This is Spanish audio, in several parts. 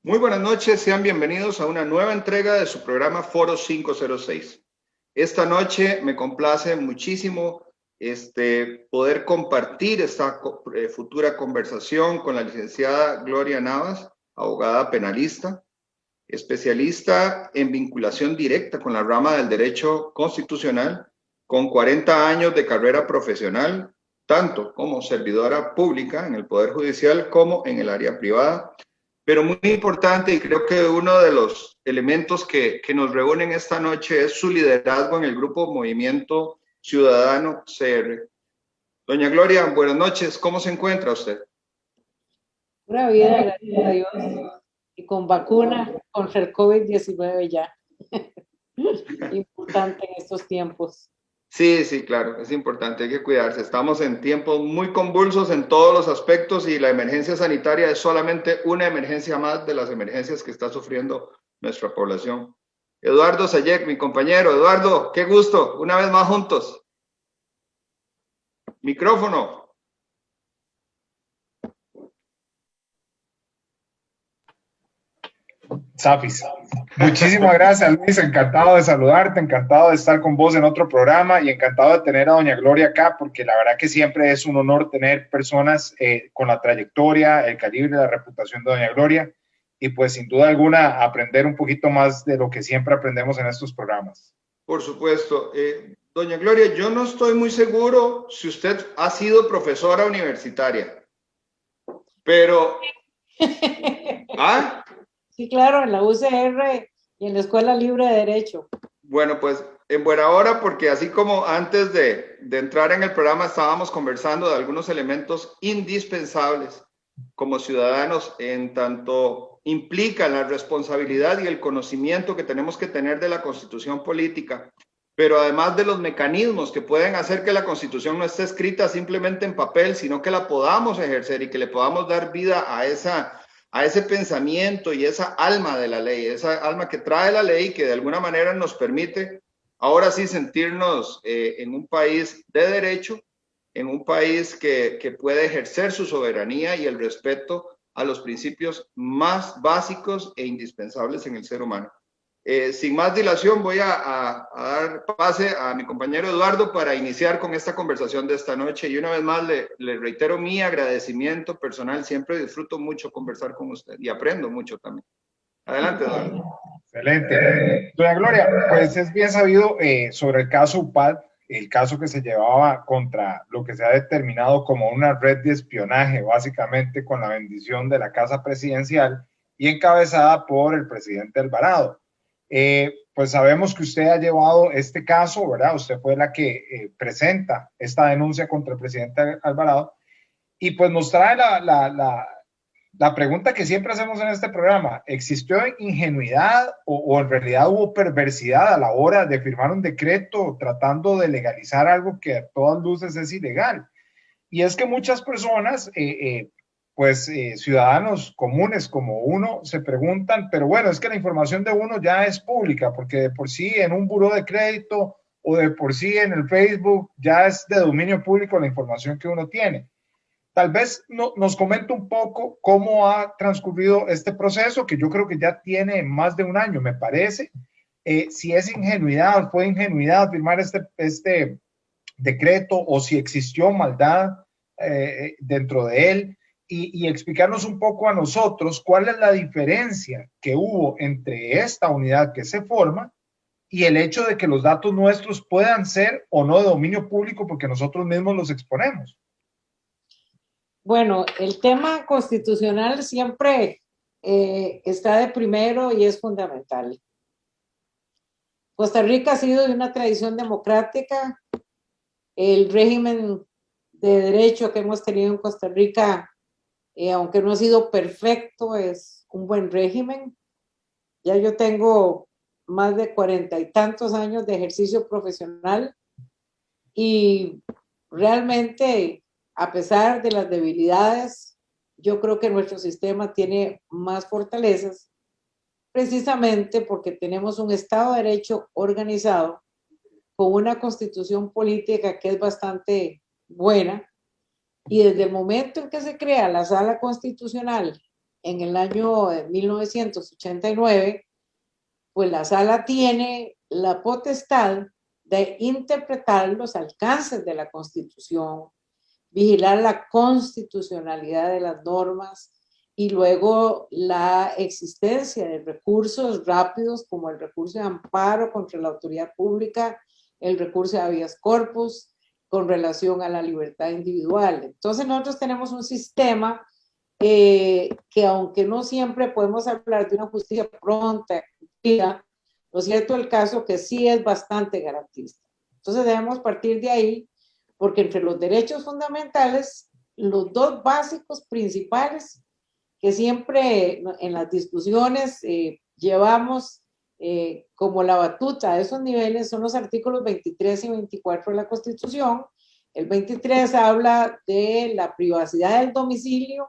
Muy buenas noches, sean bienvenidos a una nueva entrega de su programa Foro 506. Esta noche me complace muchísimo poder compartir esta futura conversación con la licenciada Gloria Navas, abogada penalista, especialista en vinculación directa con la rama del derecho constitucional, con 40 años de carrera profesional, tanto como servidora pública en el Poder Judicial como en el área privada. Pero muy importante, y creo que uno de los elementos que nos reúnen esta noche es su liderazgo en el grupo Movimiento Ciudadano CR. Doña Gloria, buenas noches. ¿Cómo se encuentra usted? Pura vida, gracias a Dios. Y con vacuna contra el COVID-19 ya. Importante en estos tiempos. Sí, sí, claro, es importante, hay que cuidarse. Estamos en tiempos muy convulsos en todos los aspectos y la emergencia sanitaria es solamente una emergencia más de las emergencias que está sufriendo nuestra población. Eduardo Sayek, mi compañero. Eduardo, qué gusto, una vez más juntos. Micrófono. Zafis. Muchísimas gracias, Luis. Encantado de saludarte, encantado de estar con vos en otro programa y encantado de tener a doña Gloria acá, porque la verdad que siempre es un honor tener personas con la trayectoria, el calibre, la reputación de doña Gloria y pues sin duda alguna aprender un poquito más de lo que siempre aprendemos en estos programas. Por supuesto. Doña Gloria, yo no estoy muy seguro si usted ha sido profesora universitaria, pero... ¿Ah? Sí, claro, en la UCR y en la Escuela Libre de Derecho. Bueno, pues en buena hora, porque así como antes de entrar en el programa estábamos conversando de algunos elementos indispensables como ciudadanos, en tanto implica la responsabilidad y el conocimiento que tenemos que tener de la Constitución política, pero además de los mecanismos que pueden hacer que la Constitución no esté escrita simplemente en papel, sino que la podamos ejercer y que le podamos dar vida a ese pensamiento y esa alma de la ley, esa alma que trae la ley que de alguna manera nos permite ahora sí sentirnos en un país de derecho, en un país que puede ejercer su soberanía y el respeto a los principios más básicos e indispensables en el ser humano. Sin más dilación, voy a dar pase a mi compañero Eduardo para iniciar con esta conversación de esta noche. Y una vez más le reitero mi agradecimiento personal. Siempre disfruto mucho conversar con usted y aprendo mucho también. Adelante, Eduardo. Excelente. Doña Gloria, pues es bien sabido sobre el caso UPAD, el caso que se llevaba contra lo que se ha determinado como una red de espionaje, básicamente con la bendición de la Casa Presidencial y encabezada por el presidente Alvarado. Pues sabemos que usted ha llevado este caso, ¿verdad? Usted fue la que presenta esta denuncia contra el presidente Alvarado y pues nos trae la pregunta que siempre hacemos en este programa: ¿existió ingenuidad o en realidad hubo perversidad a la hora de firmar un decreto tratando de legalizar algo que a todas luces es ilegal? Y es que muchas personas, ciudadanos comunes como uno, se preguntan, pero bueno, es que la información de uno ya es pública, porque de por sí en un buró de crédito o de por sí en el Facebook ya es de dominio público la información que uno tiene. Tal vez nos comente un poco cómo ha transcurrido este proceso, que yo creo que ya tiene más de un año, me parece. Si es ingenuidad, fue ingenuidad firmar este decreto o si existió maldad dentro de él y explicarnos un poco a nosotros cuál es la diferencia que hubo entre esta unidad que se forma y el hecho de que los datos nuestros puedan ser o no de dominio público porque nosotros mismos los exponemos. Bueno, el tema constitucional siempre está de primero y es fundamental. Costa Rica ha sido de una tradición democrática. El régimen de derecho que hemos tenido en Costa Rica, aunque no ha sido perfecto, es un buen régimen. Ya yo tengo más de 40 y tantos años de ejercicio profesional y realmente, a pesar de las debilidades, yo creo que nuestro sistema tiene más fortalezas, precisamente porque tenemos un Estado de Derecho organizado con una constitución política que es bastante buena, y desde el momento en que se crea la Sala Constitucional en el año 1989, pues la sala tiene la potestad de interpretar los alcances de la Constitución, vigilar la constitucionalidad de las normas y luego la existencia de recursos rápidos como el recurso de amparo contra la autoridad pública, el recurso de habeas corpus con relación a la libertad individual. Entonces nosotros tenemos un sistema que aunque no siempre podemos hablar de una justicia pronta, lo cierto del caso que sí es bastante garantista. Entonces debemos partir de ahí, porque entre los derechos fundamentales, los dos básicos principales que siempre en las discusiones llevamos como la batuta de esos niveles son los artículos 23 y 24 de la Constitución. El 23 habla de la privacidad del domicilio,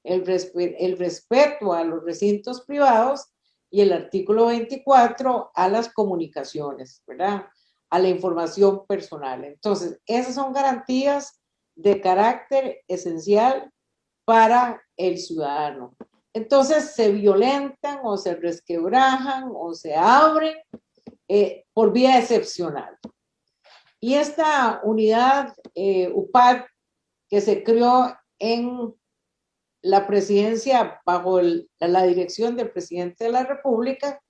el respeto a los recintos privados, y el artículo 24 a las comunicaciones, ¿verdad? A la información personal. Entonces, esas son garantías de carácter esencial para el ciudadano. Entonces, se violentan o se resquebrajan o se abren por vía excepcional. Y esta unidad UPAD que se creó en la presidencia bajo la dirección del presidente de la República,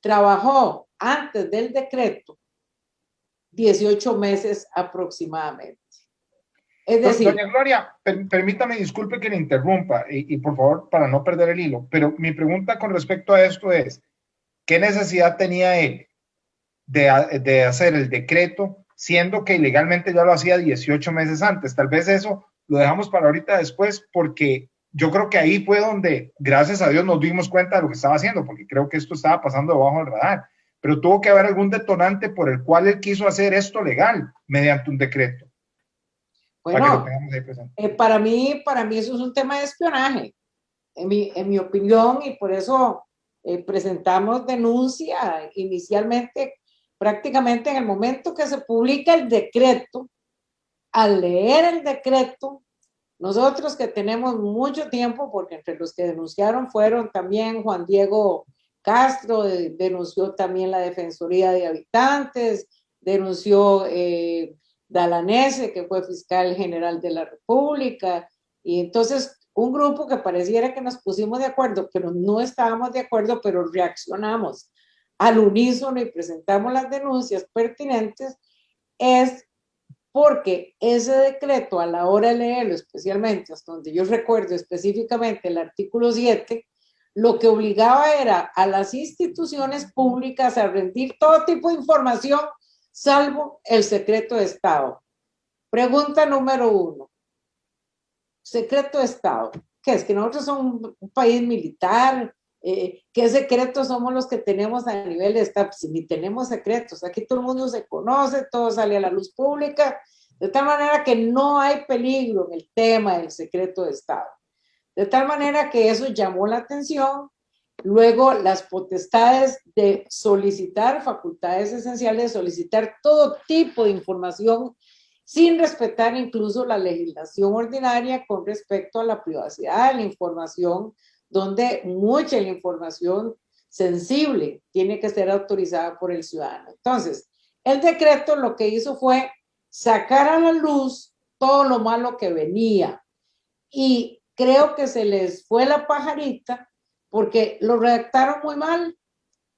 trabajó antes del decreto 18 meses aproximadamente. Es decir, doña Gloria, permítame, disculpe que le interrumpa y por favor, para no perder el hilo, pero mi pregunta con respecto a esto es, ¿qué necesidad tenía él de hacer el decreto, siendo que ilegalmente ya lo hacía 18 meses antes? Tal vez eso lo dejamos para ahorita después, porque yo creo que ahí fue donde, gracias a Dios, nos dimos cuenta de lo que estaba haciendo, porque creo que esto estaba pasando debajo del radar, pero tuvo que haber algún detonante por el cual él quiso hacer esto legal mediante un decreto. bueno, para mí eso es un tema de espionaje, en mi opinión, y por eso presentamos denuncia inicialmente, prácticamente en el momento que se publica el decreto. Al leer el decreto, nosotros que tenemos mucho tiempo, porque entre los que denunciaron fueron también Juan Diego Castro, denunció también la Defensoría de Habitantes, denunció Dalanese, que fue fiscal general de la República, y entonces un grupo que pareciera que nos pusimos de acuerdo, pero no estábamos de acuerdo, pero reaccionamos al unísono y presentamos las denuncias pertinentes, es porque ese decreto, a la hora de leerlo, especialmente hasta donde yo recuerdo específicamente el artículo 7, lo que obligaba era a las instituciones públicas a rendir todo tipo de información, salvo el secreto de Estado. Pregunta número 1. Secreto de Estado. ¿Qué es? ¿Que nosotros somos un país militar? ¿Qué secretos somos los que tenemos a nivel de Estado? Si ni tenemos secretos, aquí todo el mundo se conoce, todo sale a la luz pública, de tal manera que no hay peligro en el tema del secreto de Estado. De tal manera que eso llamó la atención. Luego, las potestades de solicitar, facultades esenciales, de solicitar todo tipo de información sin respetar incluso la legislación ordinaria con respecto a la privacidad de la información, donde mucha la información sensible tiene que ser autorizada por el ciudadano. Entonces, el decreto lo que hizo fue sacar a la luz todo lo malo que venía, y creo que se les fue la pajarita porque lo redactaron muy mal.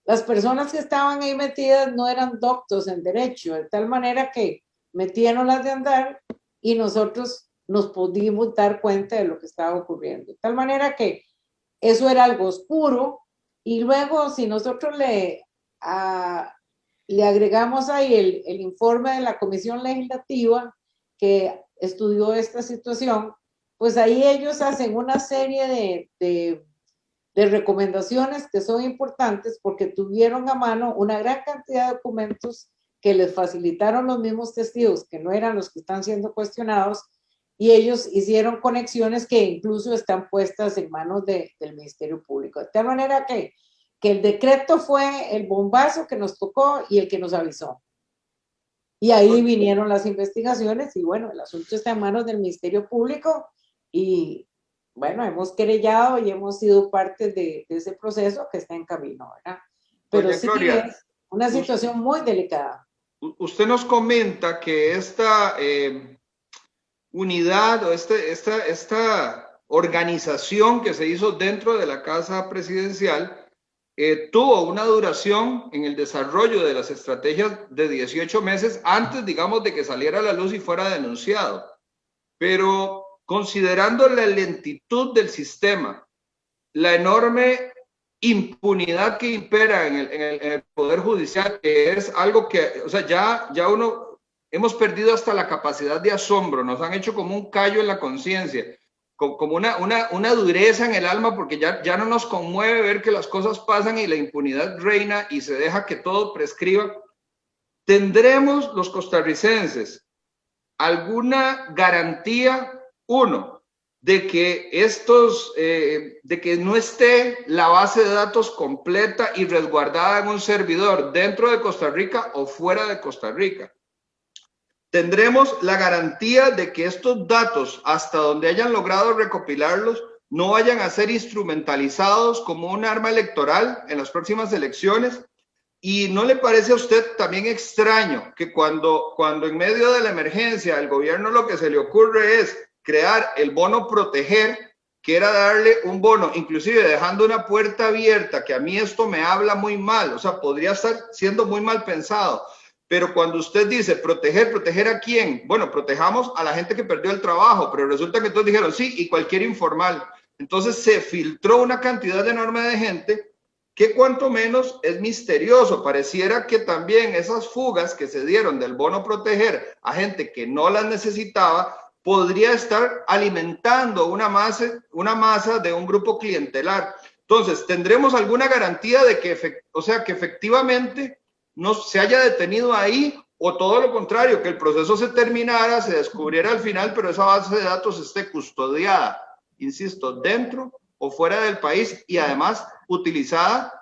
Las personas que estaban ahí metidas no eran doctos en derecho, de tal manera que metieron las de andar y nosotros nos pudimos dar cuenta de lo que estaba ocurriendo. De tal manera que eso era algo oscuro, y luego si nosotros le agregamos ahí el informe de la Comisión Legislativa que estudió esta situación, pues ahí ellos hacen una serie de recomendaciones que son importantes porque tuvieron a mano una gran cantidad de documentos que les facilitaron los mismos testigos, que no eran los que están siendo cuestionados, y ellos hicieron conexiones que incluso están puestas en manos del Ministerio Público. De tal manera que el decreto fue el bombazo que nos tocó y el que nos avisó. Y ahí vinieron las investigaciones y bueno, el asunto está en manos del Ministerio Público y bueno, hemos querellado y hemos sido parte de ese proceso que está en camino, ¿verdad? Pero Doña sí Gloria, es una situación muy delicada. usted nos comenta que esta unidad o esta organización que se hizo dentro de la Casa Presidencial tuvo una duración en el desarrollo de las estrategias de 18 meses antes, digamos, de que saliera a la luz y fuera denunciado. Pero considerando la lentitud del sistema, la enorme impunidad que impera en el Poder Judicial, que es algo que, o sea, ya uno, hemos perdido hasta la capacidad de asombro, nos han hecho como un callo en la conciencia, como una dureza en el alma, porque ya no nos conmueve ver que las cosas pasan y la impunidad reina y se deja que todo prescriba. ¿Tendremos los costarricenses alguna garantía, uno, de que de que no esté la base de datos completa y resguardada en un servidor dentro de Costa Rica o fuera de Costa Rica? Tendremos la garantía de que estos datos, hasta donde hayan logrado recopilarlos, no vayan a ser instrumentalizados como un arma electoral en las próximas elecciones. ¿Y no le parece a usted también extraño que cuando en medio de la emergencia el gobierno lo que se le ocurre es crear el bono proteger, que era darle un bono, inclusive dejando una puerta abierta, que a mí esto me habla muy mal, o sea, podría estar siendo muy mal pensado, pero cuando usted dice proteger, ¿proteger a quién? Bueno, protejamos a la gente que perdió el trabajo, pero resulta que todos dijeron sí, y cualquier informal. Entonces se filtró una cantidad enorme de gente que cuanto menos es misterioso. Pareciera que también esas fugas que se dieron del bono proteger a gente que no las necesitaba podría estar alimentando una masa de un grupo clientelar. Entonces, ¿tendremos alguna garantía de que, o sea, que efectivamente no se haya detenido ahí, o todo lo contrario, que el proceso se terminara, se descubriera al final, pero esa base de datos esté custodiada, insisto, dentro o fuera del país y además utilizada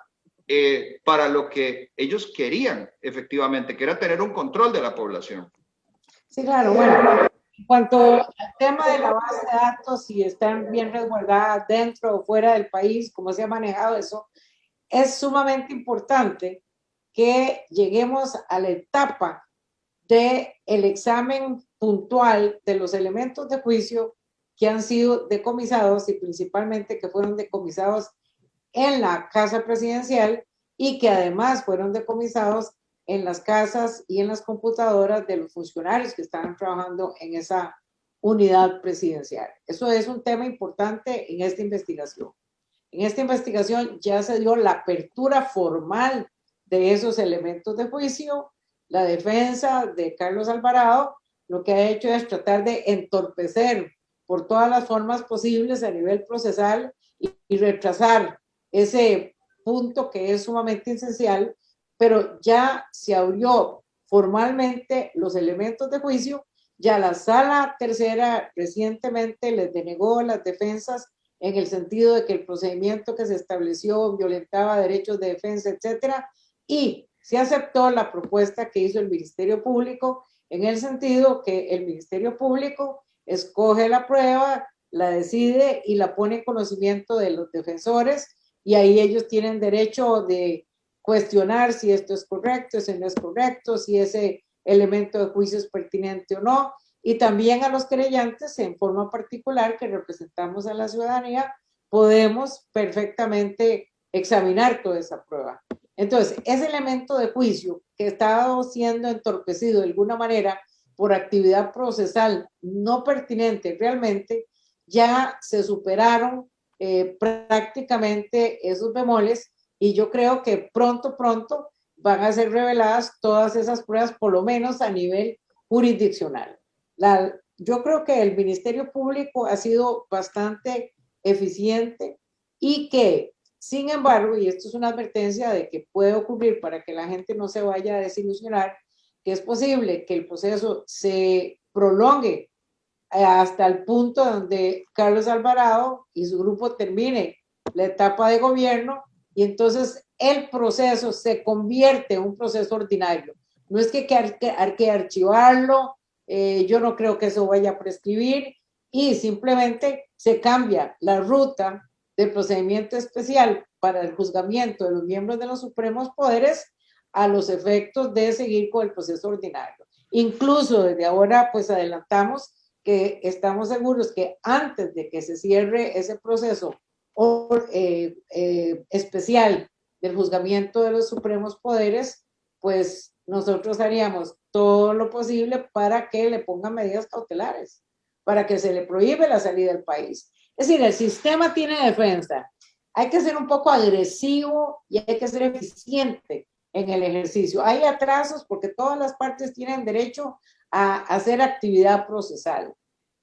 para lo que ellos querían efectivamente, que era tener un control de la población? Sí, claro, bueno, en cuanto al tema de la base de datos, si están bien resguardadas dentro o fuera del país, cómo se ha manejado eso, es sumamente importante que lleguemos a la etapa del examen puntual de los elementos de juicio que han sido decomisados y principalmente que fueron decomisados en la casa presidencial y que además fueron decomisados en las casas y en las computadoras de los funcionarios que estaban trabajando en esa unidad presidencial. Eso es un tema importante en esta investigación. En esta investigación ya se dio la apertura formal de esos elementos de juicio. La defensa de Carlos Alvarado lo que ha hecho es tratar de entorpecer por todas las formas posibles a nivel procesal y retrasar ese punto que es sumamente esencial, pero ya se abrió formalmente los elementos de juicio. Ya la sala tercera recientemente les denegó las defensas en el sentido de que el procedimiento que se estableció violentaba derechos de defensa, etcétera, y se aceptó la propuesta que hizo el Ministerio Público en el sentido que el Ministerio Público escoge la prueba, la decide y la pone en conocimiento de los defensores, y ahí ellos tienen derecho de cuestionar si esto es correcto, si no es correcto, si ese elemento de juicio es pertinente o no, y también a los creyentes en forma particular que representamos a la ciudadanía, podemos perfectamente examinar toda esa prueba. Entonces, ese elemento de juicio que estaba siendo entorpecido de alguna manera por actividad procesal no pertinente realmente, ya se superaron prácticamente esos bemoles, y yo creo que pronto van a ser reveladas todas esas pruebas, por lo menos a nivel jurisdiccional. Yo creo que el Ministerio Público ha sido bastante eficiente y que, sin embargo, y esto es una advertencia de que puede ocurrir para que la gente no se vaya a desilusionar, que es posible que el proceso se prolongue hasta el punto donde Carlos Alvarado y su grupo termine la etapa de gobierno, y entonces el proceso se convierte en un proceso ordinario. No es que hay que archivarlo, yo no creo que eso vaya a prescribir, y simplemente se cambia la ruta del procedimiento especial para el juzgamiento de los miembros de los supremos poderes a los efectos de seguir con el proceso ordinario. Incluso desde ahora, pues adelantamos que estamos seguros que antes de que se cierre ese proceso especial del juzgamiento de los supremos poderes, pues nosotros haríamos todo lo posible para que le pongan medidas cautelares, para que se le prohíbe la salida del país. Es decir, el sistema tiene defensa. Hay que ser un poco agresivo y hay que ser eficiente en el ejercicio. Hay atrasos porque todas las partes tienen derecho a hacer actividad procesal.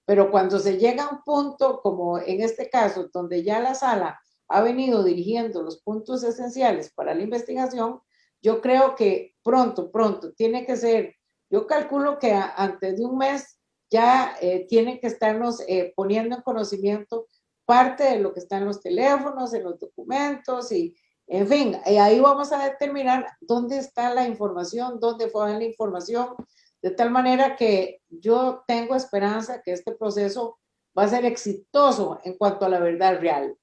Pero cuando se llega a un punto, como en este caso, donde ya la sala ha venido dirigiendo los puntos esenciales para la investigación, yo creo que pronto tiene que ser, yo calculo que antes de un mes ya tienen que estarnos poniendo en conocimiento parte de lo que está en los teléfonos, en los documentos y, en fin, ahí vamos a determinar dónde está la información, dónde fue la información, de tal manera que yo tengo esperanza que este proceso va a ser exitoso en cuanto a la verdad real,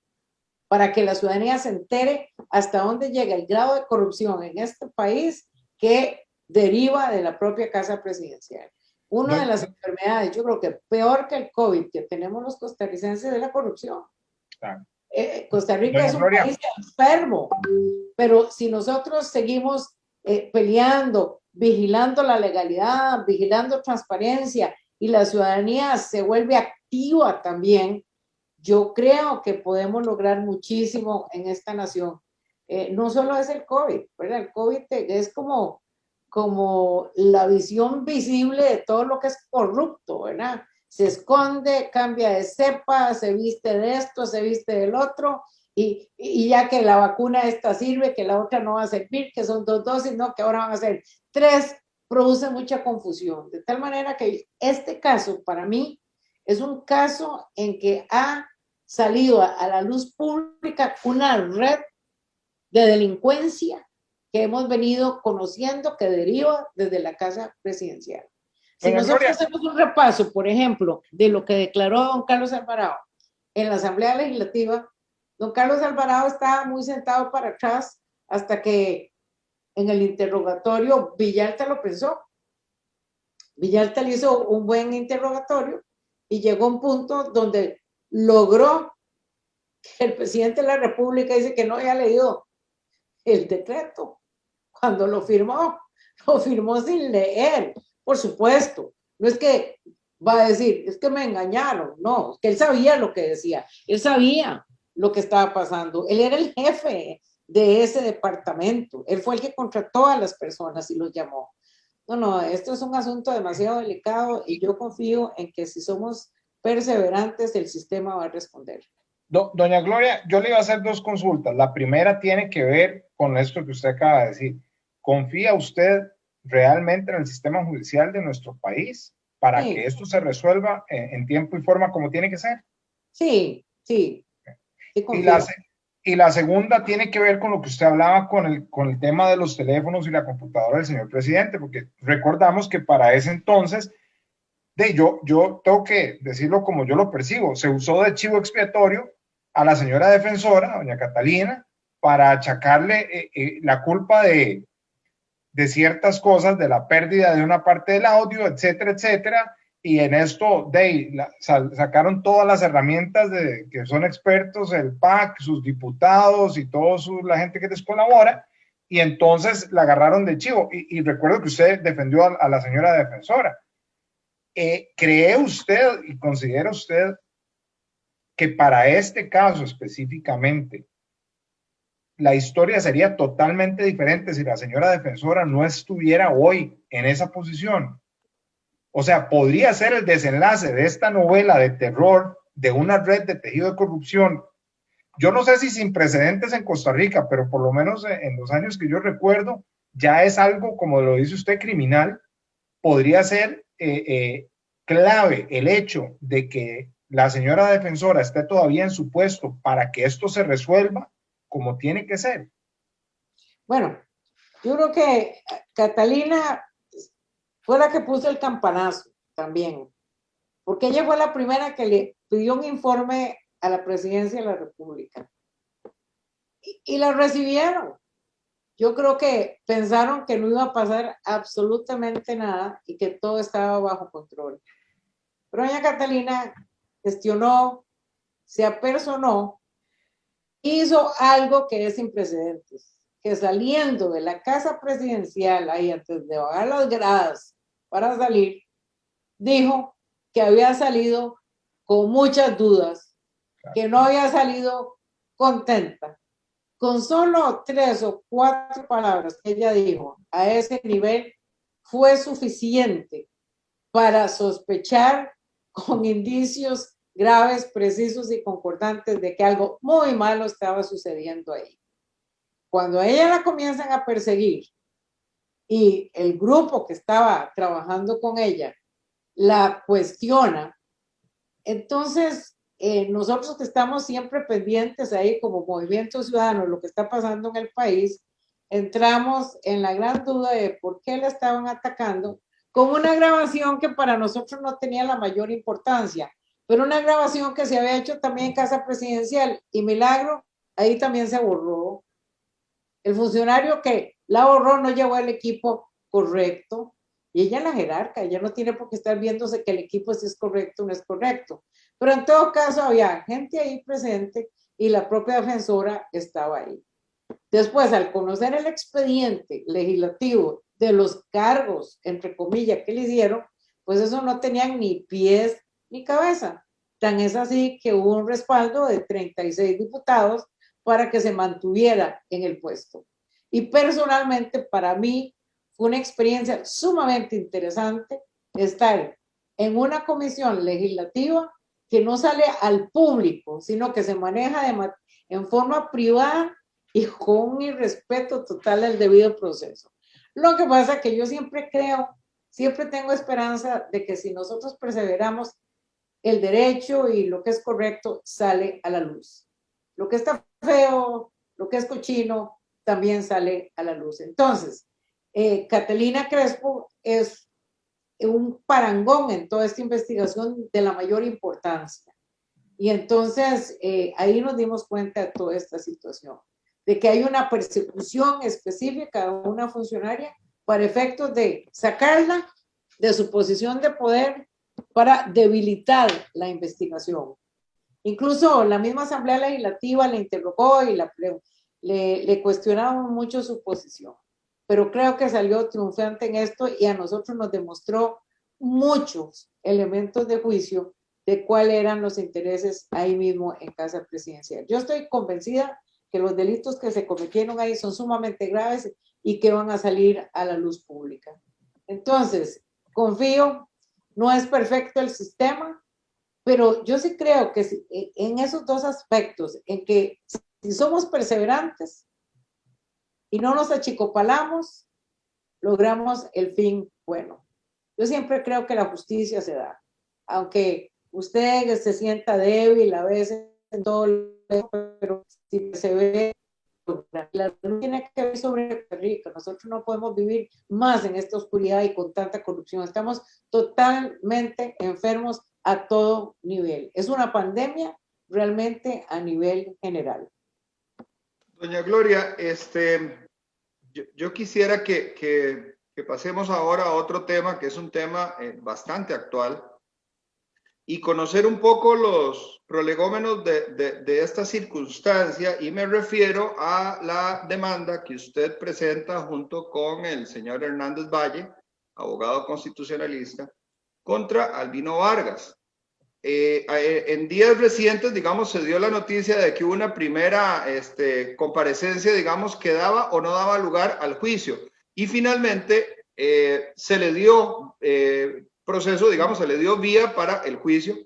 para que la ciudadanía se entere hasta dónde llega el grado de corrupción en este país que deriva de la propia Casa Presidencial. Una de las enfermedades, yo creo que peor que el COVID que tenemos los costarricenses es la corrupción. Costa Rica es un país enfermo, pero si nosotros seguimos peleando, vigilando la legalidad, vigilando transparencia y la ciudadanía se vuelve activa también, yo creo que podemos lograr muchísimo en esta nación. No solo es el COVID, ¿verdad? El COVID es como la visión visible de todo lo que es corrupto, ¿verdad? Se esconde, cambia de cepa, se viste de esto, se viste del otro, y ya que la vacuna esta sirve, que la otra no va a servir, que son 2 dosis, no, que ahora van a ser 3, produce mucha confusión. De tal manera que este caso, para mí, es un caso en que ha salido a la luz pública una red de delincuencia que hemos venido conociendo que deriva desde la Casa Presidencial. Si nosotros hacemos un repaso, por ejemplo, de lo que declaró don Carlos Alvarado en la Asamblea Legislativa, don Carlos Alvarado estaba muy sentado para atrás hasta que en el interrogatorio Villalta lo pensó. Villalta le hizo un buen interrogatorio y llegó a un punto donde logró que el presidente de la República dice que no había leído el decreto. Cuando lo firmó sin leer, por supuesto. No es que va a decir, es que me engañaron, no, es que él sabía lo que decía, él sabía lo que estaba pasando, él era el jefe de ese departamento, él fue el que contrató a las personas y los llamó. No, esto es un asunto demasiado delicado y yo confío en que si somos perseverantes, el sistema va a responder. Doña Gloria, yo le iba a hacer 2 consultas. La primera tiene que ver con esto que usted acaba de decir. ¿Confía usted realmente en el sistema judicial de nuestro país para que esto se resuelva en tiempo y forma como tiene que ser? Sí. Y la segunda tiene que ver con lo que usted hablaba con el tema de los teléfonos y la computadora del señor presidente, porque recordamos que para ese entonces, yo tengo que decirlo como yo lo percibo, se usó de chivo expiatorio a la señora defensora, doña Catalina, para achacarle la culpa de ciertas cosas, de la pérdida de una parte del audio, etcétera, etcétera, y en esto sacaron todas las herramientas que son expertos, el PAC, sus diputados y toda la gente que les colabora, y entonces la agarraron de chivo. Y recuerdo que usted defendió a la señora defensora. ¿Cree usted y considera usted que para este caso específicamente la historia sería totalmente diferente si la señora defensora no estuviera hoy en esa posición? O sea, podría ser el desenlace de esta novela de terror de una red de tejido de corrupción. Yo no sé si sin precedentes en Costa Rica, pero por lo menos en los años que yo recuerdo, ya es algo, como lo dice usted, criminal. Podría ser clave el hecho de que la señora defensora esté todavía en su puesto para que esto se resuelva como tiene que ser. Bueno, yo creo que Catalina fue la que puso el campanazo también, porque ella fue la primera que le pidió un informe a la presidencia de la República. Y la recibieron. Yo creo que pensaron que no iba a pasar absolutamente nada y que todo estaba bajo control. Pero doña Catalina gestionó, se apersonó, hizo algo que es sin precedentes, que saliendo de la casa presidencial, ahí antes de bajar las gradas para salir, dijo que había salido con muchas dudas, que no había salido contenta. Con solo 3 o 4 palabras que ella dijo a ese nivel fue suficiente para sospechar con indicios graves, precisos y concordantes de que algo muy malo estaba sucediendo ahí. Cuando a ella la comienzan a perseguir y el grupo que estaba trabajando con ella la cuestiona, entonces nosotros que estamos siempre pendientes ahí como Movimiento Ciudadano, lo que está pasando en el país, entramos en la gran duda de por qué la estaban atacando con una grabación que para nosotros no tenía la mayor importancia, pero una grabación que se había hecho también en Casa Presidencial y milagro, ahí también se borró. El funcionario que la borró no llevó el equipo correcto y ella es la jerarca, ella no tiene por qué estar viéndose que el equipo si es correcto o no es correcto. Pero en todo caso había gente ahí presente y la propia defensora estaba ahí. Después, al conocer el expediente legislativo de los cargos, entre comillas, que le hicieron, pues eso no tenían ni pies ni cabeza. Tan es así que hubo un respaldo de 36 diputados para que se mantuviera en el puesto. Y personalmente, para mí, fue una experiencia sumamente interesante estar en una comisión legislativa que no sale al público, sino que se maneja en forma privada y con un irrespeto total al debido proceso. Lo que pasa es que yo siempre creo, siempre tengo esperanza de que si nosotros perseveramos, el derecho y lo que es correcto sale a la luz. Lo que está feo, lo que es cochino, también sale a la luz. Entonces, Catalina Crespo es un parangón en toda esta investigación de la mayor importancia. Y entonces ahí nos dimos cuenta de toda esta situación, de que hay una persecución específica a una funcionaria para efectos de sacarla de su posición de poder para debilitar la investigación. Incluso la misma Asamblea Legislativa le interrogó y le cuestionaron mucho su posición. Pero creo que salió triunfante en esto y a nosotros nos demostró muchos elementos de juicio de cuáles eran los intereses ahí mismo en Casa Presidencial. Yo estoy convencida que los delitos que se cometieron ahí son sumamente graves y que van a salir a la luz pública. Entonces, confío, no es perfecto el sistema, pero yo sí creo que en esos dos aspectos, en que si somos perseverantes y no nos achicopalamos, logramos el fin bueno. Yo siempre creo que la justicia se da, aunque usted se sienta débil a veces en todo lo, pero si se ve, la luz tiene que ver sobre Costa Rica. Nosotros no podemos vivir más en esta oscuridad y con tanta corrupción. Estamos totalmente enfermos a todo nivel. Es una pandemia realmente a nivel general. Doña Gloria, yo quisiera que pasemos ahora a otro tema, que es un tema bastante actual, y conocer un poco los prolegómenos de esta circunstancia, y me refiero a la demanda que usted presenta junto con el señor Hernández Valle, abogado constitucionalista, contra Albino Vargas. En días recientes, digamos, se dio la noticia de que hubo una primera comparecencia, digamos, que daba o no daba lugar al juicio. Y finalmente se le dio proceso, digamos, se le dio vía para el juicio.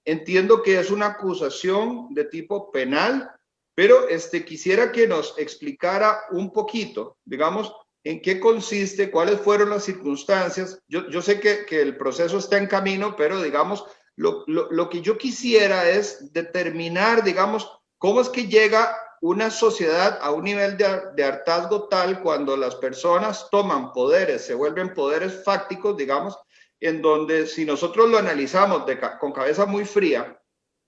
Entiendo que es una acusación de tipo penal, pero quisiera que nos explicara un poquito, digamos, en qué consiste, cuáles fueron las circunstancias. Yo sé que el proceso está en camino, pero digamos, lo que yo quisiera es determinar, digamos, cómo es que llega una sociedad a un nivel de hartazgo tal cuando las personas toman poderes, se vuelven poderes fácticos, digamos, en donde si nosotros lo analizamos con cabeza muy fría,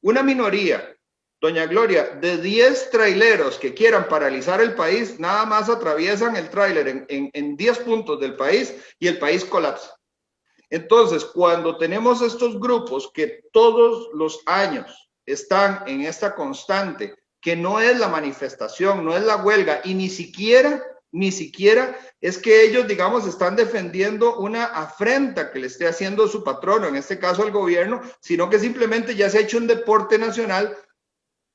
una minoría, doña Gloria, de 10 traileros que quieran paralizar el país, nada más atraviesan el tráiler en 10 puntos del país y el país colapsa. Entonces, cuando tenemos estos grupos que todos los años están en esta constante, que no es la manifestación, no es la huelga, y ni siquiera es que ellos, digamos, están defendiendo una afrenta que le esté haciendo su patrono, en este caso el gobierno, sino que simplemente ya se ha hecho un deporte nacional,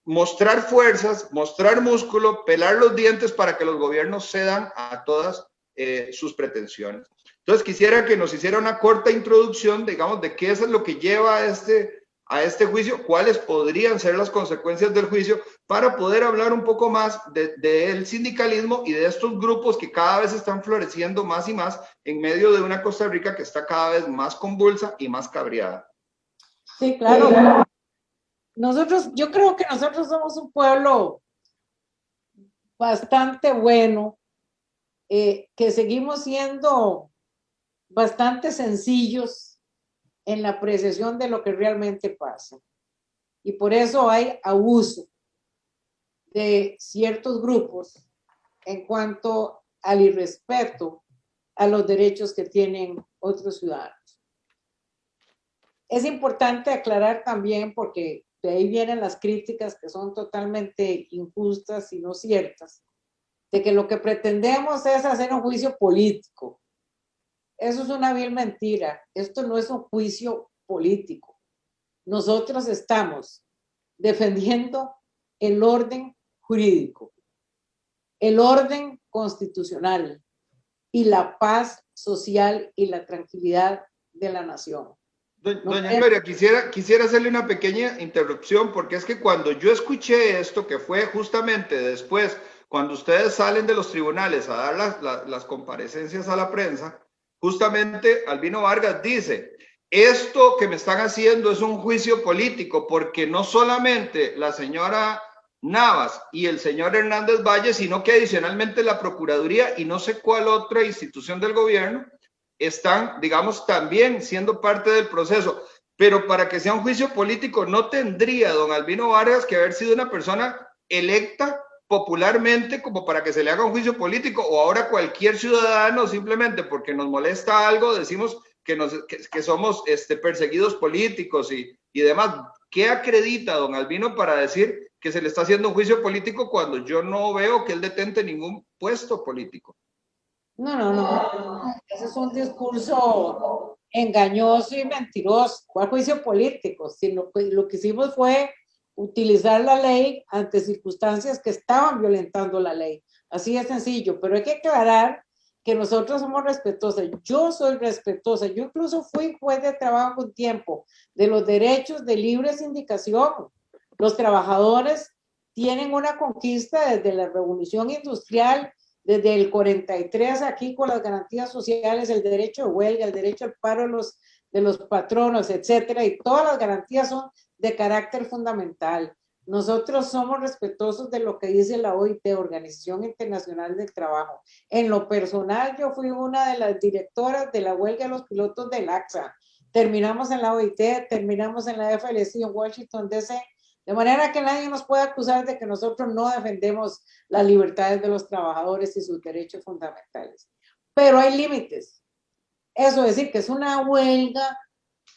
mostrar fuerzas, mostrar músculo, pelar los dientes para que los gobiernos cedan a todas sus pretensiones. Entonces quisiera que nos hiciera una corta introducción, digamos, de qué es lo que lleva a este juicio, cuáles podrían ser las consecuencias del juicio, para poder hablar un poco más del sindicalismo y de estos grupos que cada vez están floreciendo más y más en medio de una Costa Rica que está cada vez más convulsa y más cabreada. Sí, claro. Yo creo que nosotros somos un pueblo bastante bueno, que seguimos siendo bastante sencillos en la apreciación de lo que realmente pasa. Y por eso hay abuso de ciertos grupos en cuanto al irrespeto a los derechos que tienen otros ciudadanos. Es importante aclarar también, porque de ahí vienen las críticas que son totalmente injustas y no ciertas, de que lo que pretendemos es hacer un juicio político. Eso es una vil mentira. Esto no es un juicio político. Nosotros estamos defendiendo el orden jurídico, el orden constitucional y la paz social y la tranquilidad de la nación. Doña Gloria, quisiera hacerle una pequeña interrupción, porque es que cuando yo escuché esto, que fue justamente después, cuando ustedes salen de los tribunales a dar las comparecencias a la prensa, justamente Albino Vargas dice, esto que me están haciendo es un juicio político, porque no solamente la señora Navas y el señor Hernández Valle, sino que adicionalmente la Procuraduría y no sé cuál otra institución del gobierno están, digamos, también siendo parte del proceso. Pero para que sea un juicio político no tendría don Albino Vargas que haber sido una persona electa popularmente como para que se le haga un juicio político, o ahora cualquier ciudadano simplemente porque nos molesta algo decimos que somos perseguidos políticos y demás. ¿Qué acredita don Albino para decir que se le está haciendo un juicio político cuando yo no veo que él detente ningún puesto político? No. Ese es un discurso engañoso y mentiroso. ¿Cuál juicio político? Sino que lo que hicimos fue utilizar la ley ante circunstancias que estaban violentando la ley. Así de sencillo. Pero hay que aclarar que nosotros somos respetuosas. Yo soy respetuosa. Yo incluso fui juez de trabajo un tiempo de los derechos de libre sindicación. Los trabajadores tienen una conquista desde la revolución industrial, desde el 43 aquí con las garantías sociales, el derecho de huelga, el derecho al paro de los patronos, etcétera, y todas las garantías son de carácter fundamental. Nosotros somos respetuosos de lo que dice la OIT, Organización Internacional del Trabajo. En lo personal, yo fui una de las directoras de la huelga de los pilotos del AXA. Terminamos en la OIT, terminamos en la FLC en Washington, D.C., de manera que nadie nos puede acusar de que nosotros no defendemos las libertades de los trabajadores y sus derechos fundamentales. Pero hay límites. Eso es decir, que es una huelga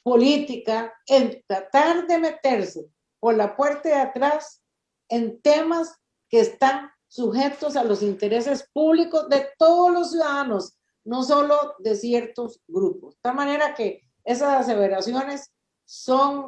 política en tratar de meterse por la puerta de atrás en temas que están sujetos a los intereses públicos de todos los ciudadanos, no solo de ciertos grupos. De tal manera que esas aseveraciones son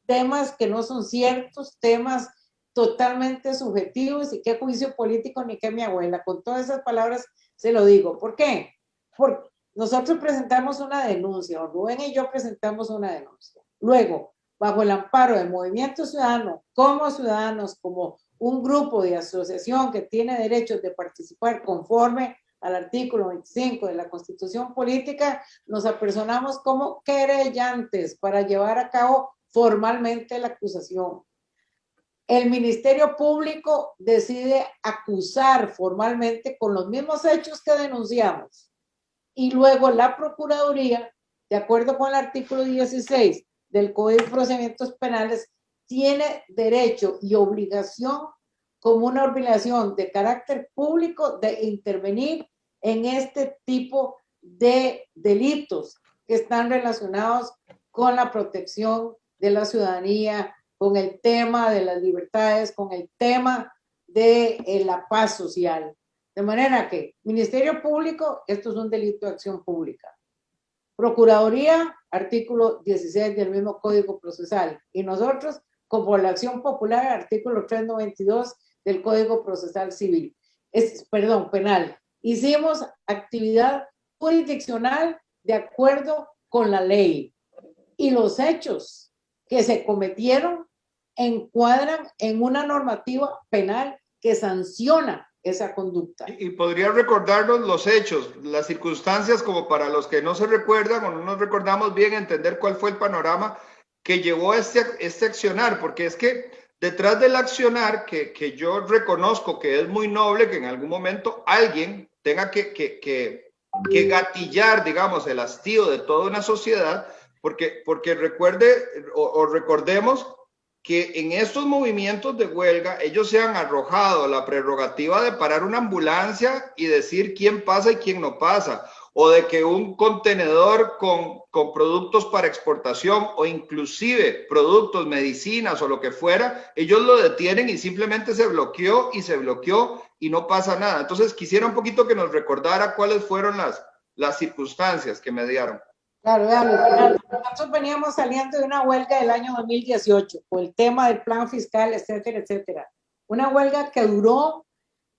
temas que no son ciertos, temas totalmente subjetivos, y qué juicio político ni qué mi abuela. Con todas esas palabras se lo digo. ¿Por qué? Porque nosotros presentamos una denuncia, Rubén y yo presentamos una denuncia. Luego, bajo el amparo del Movimiento Ciudadano, como ciudadanos, como un grupo de asociación que tiene derechos de participar conforme al artículo 25 de la Constitución Política, nos apersonamos como querellantes para llevar a cabo formalmente la acusación. El Ministerio Público decide acusar formalmente con los mismos hechos que denunciamos, y luego la Procuraduría de acuerdo con el artículo 16 del Código de Procedimientos Penales, tiene derecho y obligación, como una obligación de carácter público, de intervenir en este tipo de delitos que están relacionados con la protección de la ciudadanía, con el tema de las libertades, con el tema de la paz social. De manera que Ministerio Público, esto es un delito de acción pública. Procuraduría, artículo 16 del mismo Código Procesal. Y nosotros, como la acción popular, artículo 392 del Código Procesal Civil. Penal. Hicimos actividad jurisdiccional de acuerdo con la ley. Y los hechos que se cometieron encuadran en una normativa penal que sanciona esa conducta. Y podría recordarnos los hechos, las circunstancias, como para los que no se recuerdan o no nos recordamos bien, entender cuál fue el panorama que llevó a este accionar, porque es que detrás del accionar, que yo reconozco que es muy noble, que en algún momento alguien tenga que gatillar, digamos, el hastío de toda una sociedad, porque recordemos que en estos movimientos de huelga ellos se han arrojado la prerrogativa de parar una ambulancia y decir quién pasa y quién no pasa, o de que un contenedor con productos para exportación o inclusive productos, medicinas o lo que fuera, ellos lo detienen y simplemente se bloqueó y no pasa nada. Entonces quisiera un poquito que nos recordara cuáles fueron las circunstancias que mediaron. Claro, nosotros veníamos saliendo de una huelga del año 2018 por el tema del plan fiscal, etcétera, etcétera. Una huelga que duró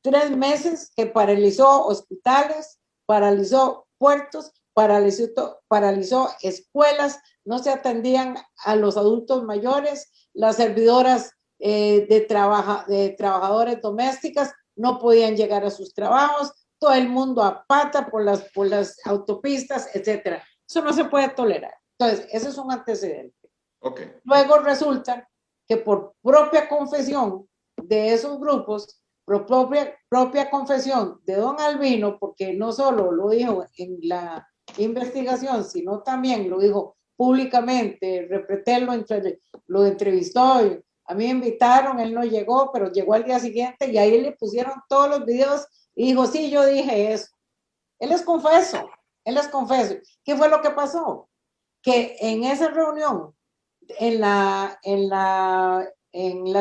3 meses, que paralizó hospitales, paralizó puertos, paralizó escuelas, no se atendían a los adultos mayores, las servidoras de trabajadores domésticas no podían llegar a sus trabajos, todo el mundo a pata por las autopistas, etcétera. Eso no se puede tolerar. Entonces, ese es un antecedente. Okay. Luego resulta que por propia confesión de esos grupos, por propia confesión de don Albino, porque no solo lo dijo en la investigación, sino también lo dijo públicamente, Repretel lo entrevistó, y a mí me invitaron, él no llegó, pero llegó al día siguiente y ahí le pusieron todos los videos y dijo, sí, yo dije eso. Él les confesó. ¿Qué fue lo que pasó? Que en esa reunión, en la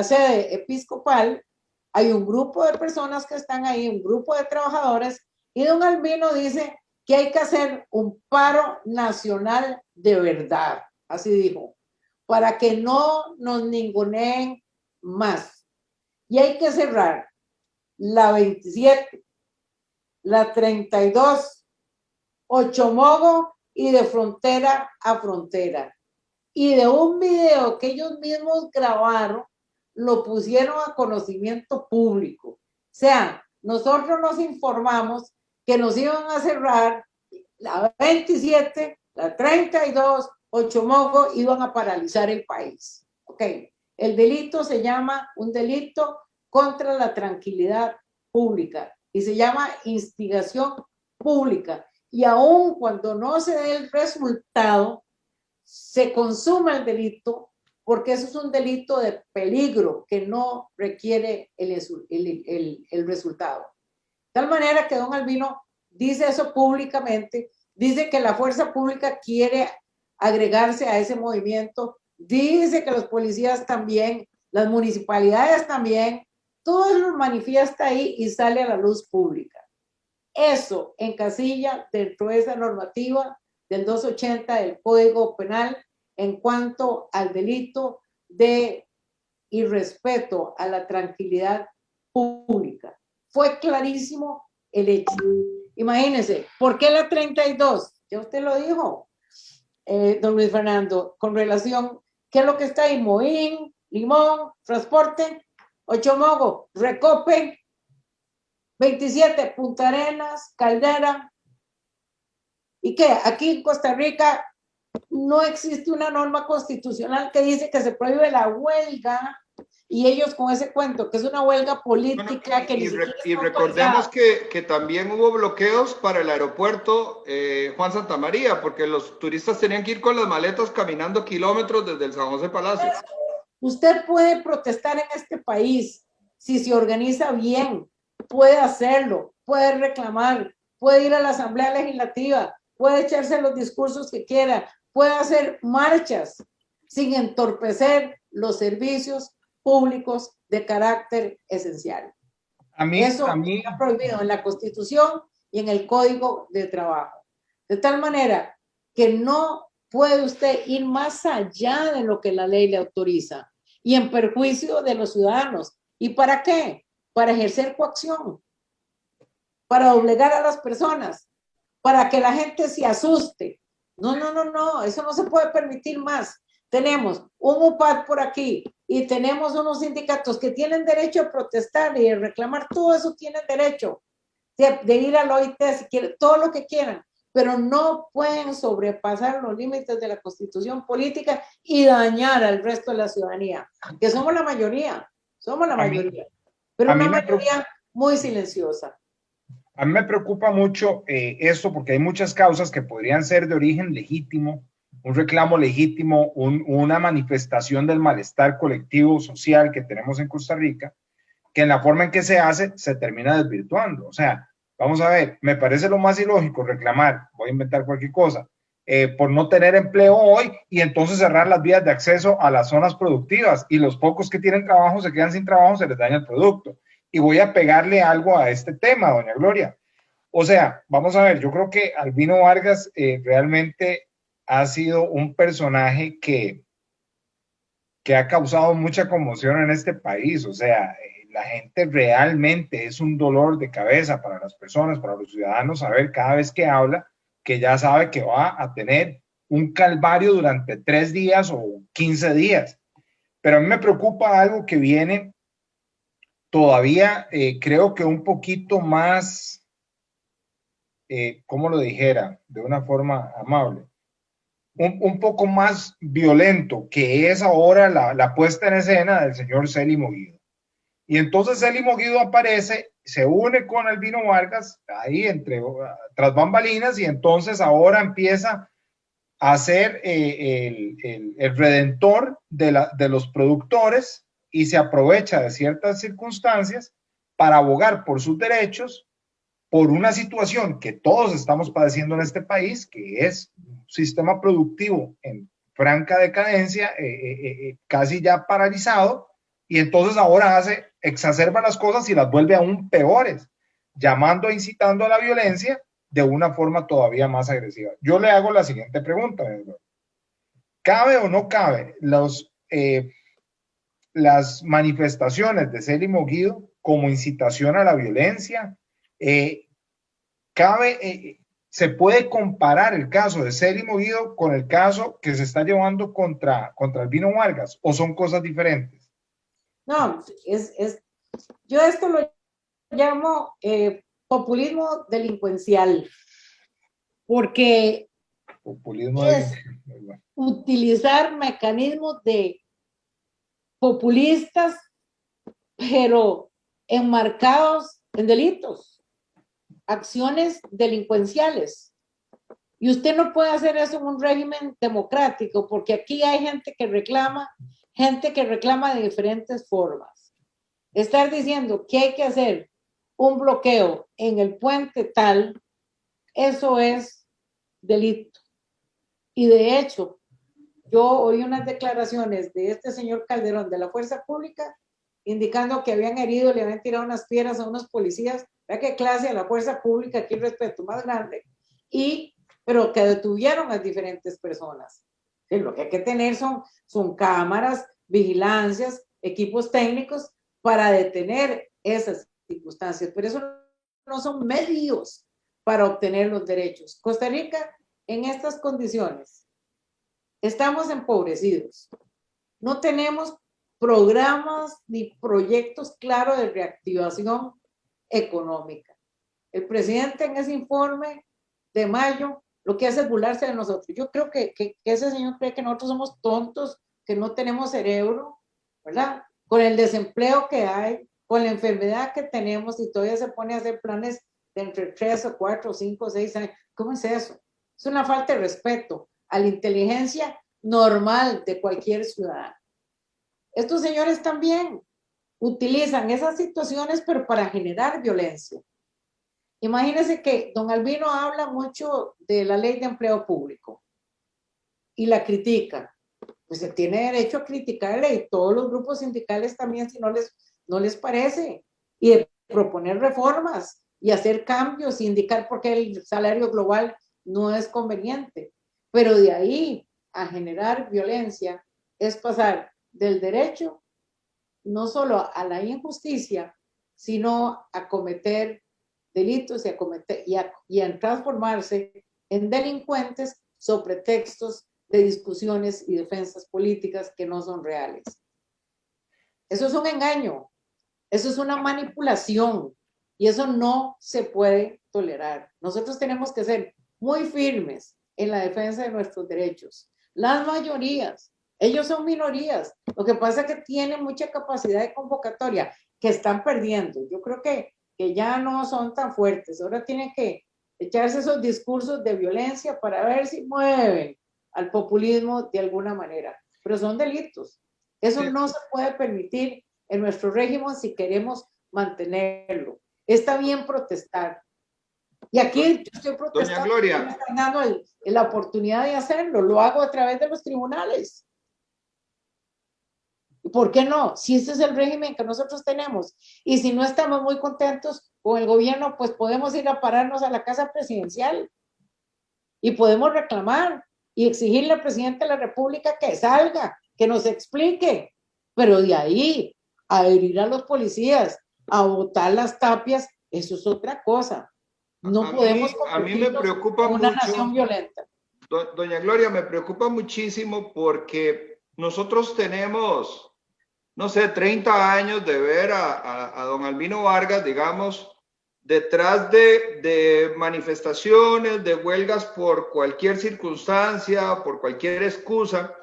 sede episcopal, hay un grupo de personas que están ahí, un grupo de trabajadores, y don Albino dice que hay que hacer un paro nacional de verdad, así dijo, para que no nos ninguneen más. Y hay que cerrar la 27, la 32, Ochomogo y de frontera a frontera. Y de un video que ellos mismos grabaron, lo pusieron a conocimiento público. O sea, nosotros nos informamos que nos iban a cerrar la 27, la 32, Ochomogo, iban a paralizar el país. Ok, el delito se llama un delito contra la tranquilidad pública y se llama instigación pública. Y aun cuando no se dé el resultado, se consuma el delito, porque eso es un delito de peligro que no requiere el resultado. De tal manera que don Albino dice eso públicamente, dice que la fuerza pública quiere agregarse a ese movimiento, dice que los policías también, las municipalidades también, todo lo manifiesta ahí y sale a la luz pública. Eso encasilla dentro de esa normativa del 280 del Código Penal en cuanto al delito de irrespeto a la tranquilidad pública. Fue clarísimo el hecho. Imagínense, ¿por qué la 32? Ya usted lo dijo, don Luis Fernando, con relación, ¿qué es lo que está ahí? Moín, Limón, Transporte, Ochomogo, Recope, 27, Punta Arenas, Caldera. ¿Y qué? Aquí en Costa Rica no existe una norma constitucional que dice que se prohíbe la huelga y ellos con ese cuento, que es una huelga política que ni siquiera y está recordemos autorizada. que también hubo bloqueos para el aeropuerto Juan Santamaría, porque los turistas tenían que ir con las maletas caminando kilómetros desde el San José Palacio. Usted puede protestar en este país si se organiza bien, puede hacerlo, puede reclamar, puede ir a la Asamblea Legislativa, puede echarse los discursos que quiera, puede hacer marchas sin entorpecer los servicios públicos de carácter esencial. Eso está prohibido en la Constitución y en el Código de Trabajo. De tal manera que no puede usted ir más allá de lo que la ley le autoriza y en perjuicio de los ciudadanos. ¿Y para qué? Para ejercer coacción, para obligar a las personas, para que la gente se asuste. No, eso no se puede permitir más. Tenemos un UPAD por aquí y tenemos unos sindicatos que tienen derecho a protestar y a reclamar, todo eso tienen derecho de ir al OIT si quieren, todo lo que quieran, pero no pueden sobrepasar los límites de la Constitución política y dañar al resto de la ciudadanía, que somos la mayoría, pero una mayoría muy silenciosa. A mí me preocupa mucho esto porque hay muchas causas que podrían ser de origen legítimo, un reclamo legítimo, una manifestación del malestar colectivo social que tenemos en Costa Rica, que en la forma en que se hace se termina desvirtuando. O sea, vamos a ver, me parece lo más ilógico reclamar, voy a inventar cualquier cosa, por no tener empleo hoy y entonces cerrar las vías de acceso a las zonas productivas y los pocos que tienen trabajo se quedan sin trabajo, se les daña el producto. Y voy a pegarle algo a este tema, doña Gloria. O sea, vamos a ver, yo creo que Albino Vargas realmente ha sido un personaje que ha causado mucha conmoción en este país. O sea, la gente realmente es un dolor de cabeza para las personas, para los ciudadanos, saber cada vez que habla que ya sabe que va a tener un calvario durante 3 días o 15 días. Pero a mí me preocupa algo que viene todavía, creo que un poquito más, ¿cómo lo dijera? De una forma amable. Un poco más violento, que es ahora la puesta en escena del señor Célimo Guido. Y entonces Célimo Guido aparece, se une con Albino Vargas, ahí tras bambalinas, y entonces ahora empieza a ser el redentor de los productores y se aprovecha de ciertas circunstancias para abogar por sus derechos, por una situación que todos estamos padeciendo en este país, que es un sistema productivo en franca decadencia, casi ya paralizado, y entonces ahora exacerba las cosas y las vuelve aún peores, llamando e incitando a la violencia de una forma todavía más agresiva. Yo le hago la siguiente pregunta, Edward. ¿Cabe o no cabe las manifestaciones de Célimo Guido como incitación a la violencia? ¿Se puede comparar el caso de Célimo Guido con el caso que se está llevando contra Albino Vargas, o son cosas diferentes? No, yo esto lo llamo populismo delincuencial, porque Populismo es utilizar mecanismos de populistas, pero enmarcados en delitos, acciones delincuenciales. Y usted no puede hacer eso en un régimen democrático, porque aquí hay gente que reclama de diferentes formas. Estar diciendo que hay que hacer un bloqueo en el puente tal, eso es delito. Y de hecho, yo oí unas declaraciones de este señor Calderón de la Fuerza Pública indicando que habían herido, le habían tirado unas piedras a unos policías. Vea qué clase a la Fuerza Pública, aquí respeto más grande. Pero que detuvieron a diferentes personas. Y lo que hay que tener son cámaras, vigilancias, equipos técnicos para detener esas circunstancias, pero eso no son medios para obtener los derechos. Costa Rica, en estas condiciones, estamos empobrecidos. No tenemos programas ni proyectos claros de reactivación económica. El presidente en ese informe de mayo lo que hace es burlarse de nosotros. Yo creo que ese señor cree que nosotros somos tontos, que no tenemos cerebro, ¿verdad? con el desempleo que hay, con la enfermedad que tenemos y todavía se pone a hacer planes de entre 3 o 4 o 5 o 6 años. ¿Cómo es eso? Es una falta de respeto a la inteligencia normal de cualquier ciudadano. Estos señores también utilizan esas situaciones, pero para generar violencia. Imagínense que don Albino habla mucho de la ley de empleo público y la critica. Pues se tiene derecho a criticarla y todos los grupos sindicales también, si no les parece, y de proponer reformas y hacer cambios, y indicar por qué el salario global no es conveniente. Pero de ahí a generar violencia es pasar del derecho no solo a la injusticia, sino a cometer delitos y a transformarse en delincuentes sobre pretextos de discusiones y defensas políticas que no son reales. Eso es un engaño, eso es una manipulación y eso no se puede tolerar. Nosotros tenemos que ser muy firmes en la defensa de nuestros derechos. Las mayorías, ellos son minorías, lo que pasa es que tienen mucha capacidad de convocatoria que están perdiendo. Yo creo que ya no son tan fuertes, ahora tienen que echarse esos discursos de violencia para ver si mueven al populismo de alguna manera, pero son delitos. Eso no se puede permitir en nuestro régimen si queremos mantenerlo. Está bien protestar. Y aquí yo estoy protestando. Doña Gloria. Me están dando la oportunidad de hacerlo. Lo hago a través de los tribunales. ¿Por qué no? Si ese es el régimen que nosotros tenemos. Y si no estamos muy contentos con el gobierno, pues podemos ir a pararnos a la casa presidencial. Y podemos reclamar y exigirle al presidente de la República que salga, que nos explique. Pero de ahí a herir a los policías, a botar las tapias, eso es otra cosa. No podemos a mí me preocupa una mucho, nación violenta. Doña Gloria, me preocupa muchísimo porque nosotros tenemos, no sé, 30 años de ver a don Albino Vargas, digamos, detrás de manifestaciones, de huelgas por cualquier circunstancia, por cualquier excusa,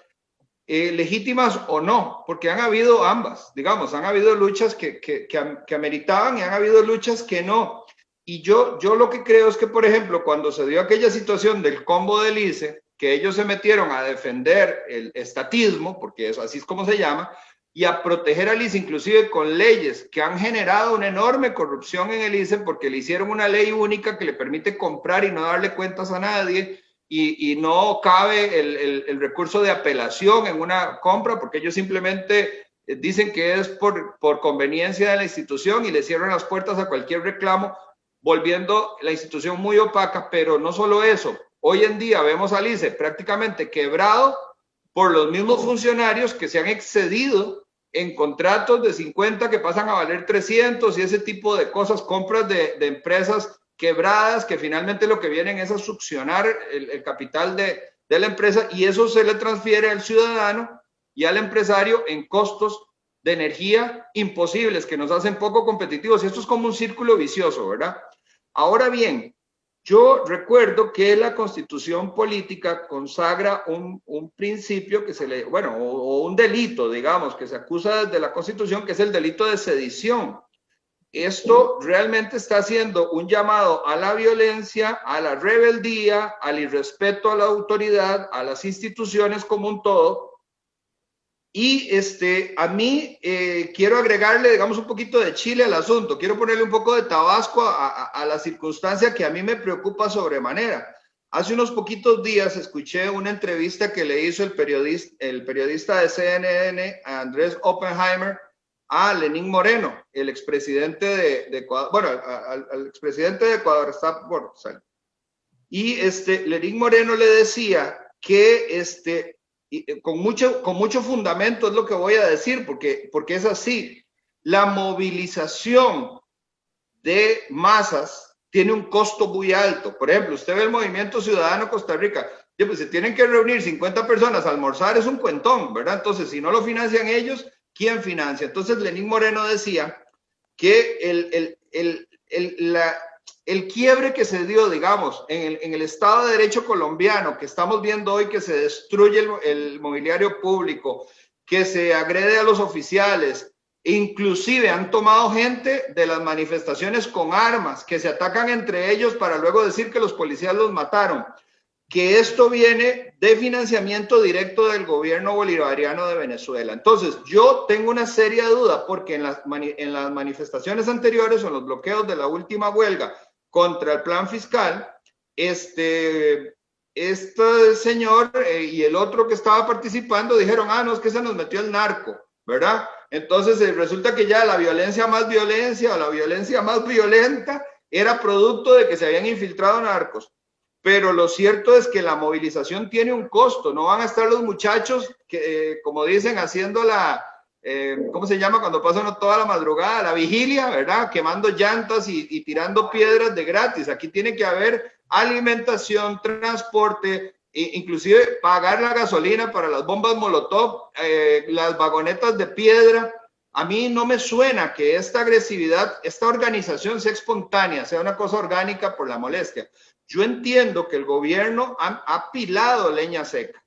legítimas o no, porque han habido ambas, digamos, han habido luchas que ameritaban y han habido luchas que no. Y yo lo que creo es que, por ejemplo, cuando se dio aquella situación del combo del ICE, que ellos se metieron a defender el estatismo, porque eso así es como se llama, y a proteger al ICE, inclusive con leyes que han generado una enorme corrupción en el ICE, porque le hicieron una ley única que le permite comprar y no darle cuentas a nadie, y no cabe el recurso de apelación en una compra, porque ellos simplemente dicen que es por conveniencia de la institución y le cierran las puertas a cualquier reclamo, volviendo la institución muy opaca. Pero no solo eso, hoy en día vemos al ICE prácticamente quebrado por los mismos funcionarios que se han excedido en contratos de 50 que pasan a valer 300 y ese tipo de cosas, compras de empresas quebradas que finalmente lo que vienen es a succionar el capital de la empresa, y eso se le transfiere al ciudadano y al empresario en costos de energía imposibles que nos hacen poco competitivos, y esto es como un círculo vicioso, ¿verdad? Ahora bien, yo recuerdo que la Constitución política consagra un principio que se le, bueno, o un delito, digamos, que se acusa desde la Constitución, que es el delito de sedición. Esto realmente está haciendo un llamado a la violencia, a la rebeldía, al irrespeto a la autoridad, a las instituciones como un todo. Y a mí quiero agregarle, digamos, un poquito de chile al asunto. Quiero ponerle un poco de tabasco a la circunstancia que a mí me preocupa sobremanera. Hace unos poquitos días escuché una entrevista que le hizo el periodista de CNN, Andrés Oppenheimer, a Lenín Moreno, el expresidente de Ecuador. Bueno, al expresidente de Ecuador está por salir. Y Lenín Moreno le decía que con mucho fundamento es lo que voy a decir, porque es así. La movilización de masas tiene un costo muy alto. Por ejemplo, usted ve el Movimiento Ciudadano Costa Rica, pues se tienen que reunir 50 personas a almorzar, es un cuentón, ¿verdad? Entonces, si no lo financian ellos, ¿quién financia? Entonces, Lenín Moreno decía que el quiebre que se dio, digamos, en el Estado de Derecho colombiano, que estamos viendo hoy, que se destruye el mobiliario público, que se agrede a los oficiales, Inclusive han tomado gente de las manifestaciones con armas que se atacan entre ellos para luego decir que los policías los mataron. Que esto viene de financiamiento directo del gobierno bolivariano de Venezuela. Entonces, yo tengo una seria duda porque en las manifestaciones anteriores o en los bloqueos de la última huelga contra el plan fiscal, este señor y el otro que estaba participando dijeron, no, es que se nos metió el narco, ¿verdad? Entonces resulta que ya la violencia más violencia o la violencia más violenta era producto de que se habían infiltrado narcos. Pero lo cierto es que la movilización tiene un costo. No van a estar los muchachos que, como dicen, haciendo la, ¿cómo se llama? Cuando pasan toda la madrugada, la vigilia, ¿verdad? Quemando llantas y tirando piedras de gratis. Aquí tiene que haber alimentación, transporte, inclusive pagar la gasolina para las bombas Molotov, las vagonetas de piedra. A mí no me suena que esta agresividad, esta organización sea espontánea, sea una cosa orgánica por la molestia. Yo entiendo que el gobierno ha apilado leña seca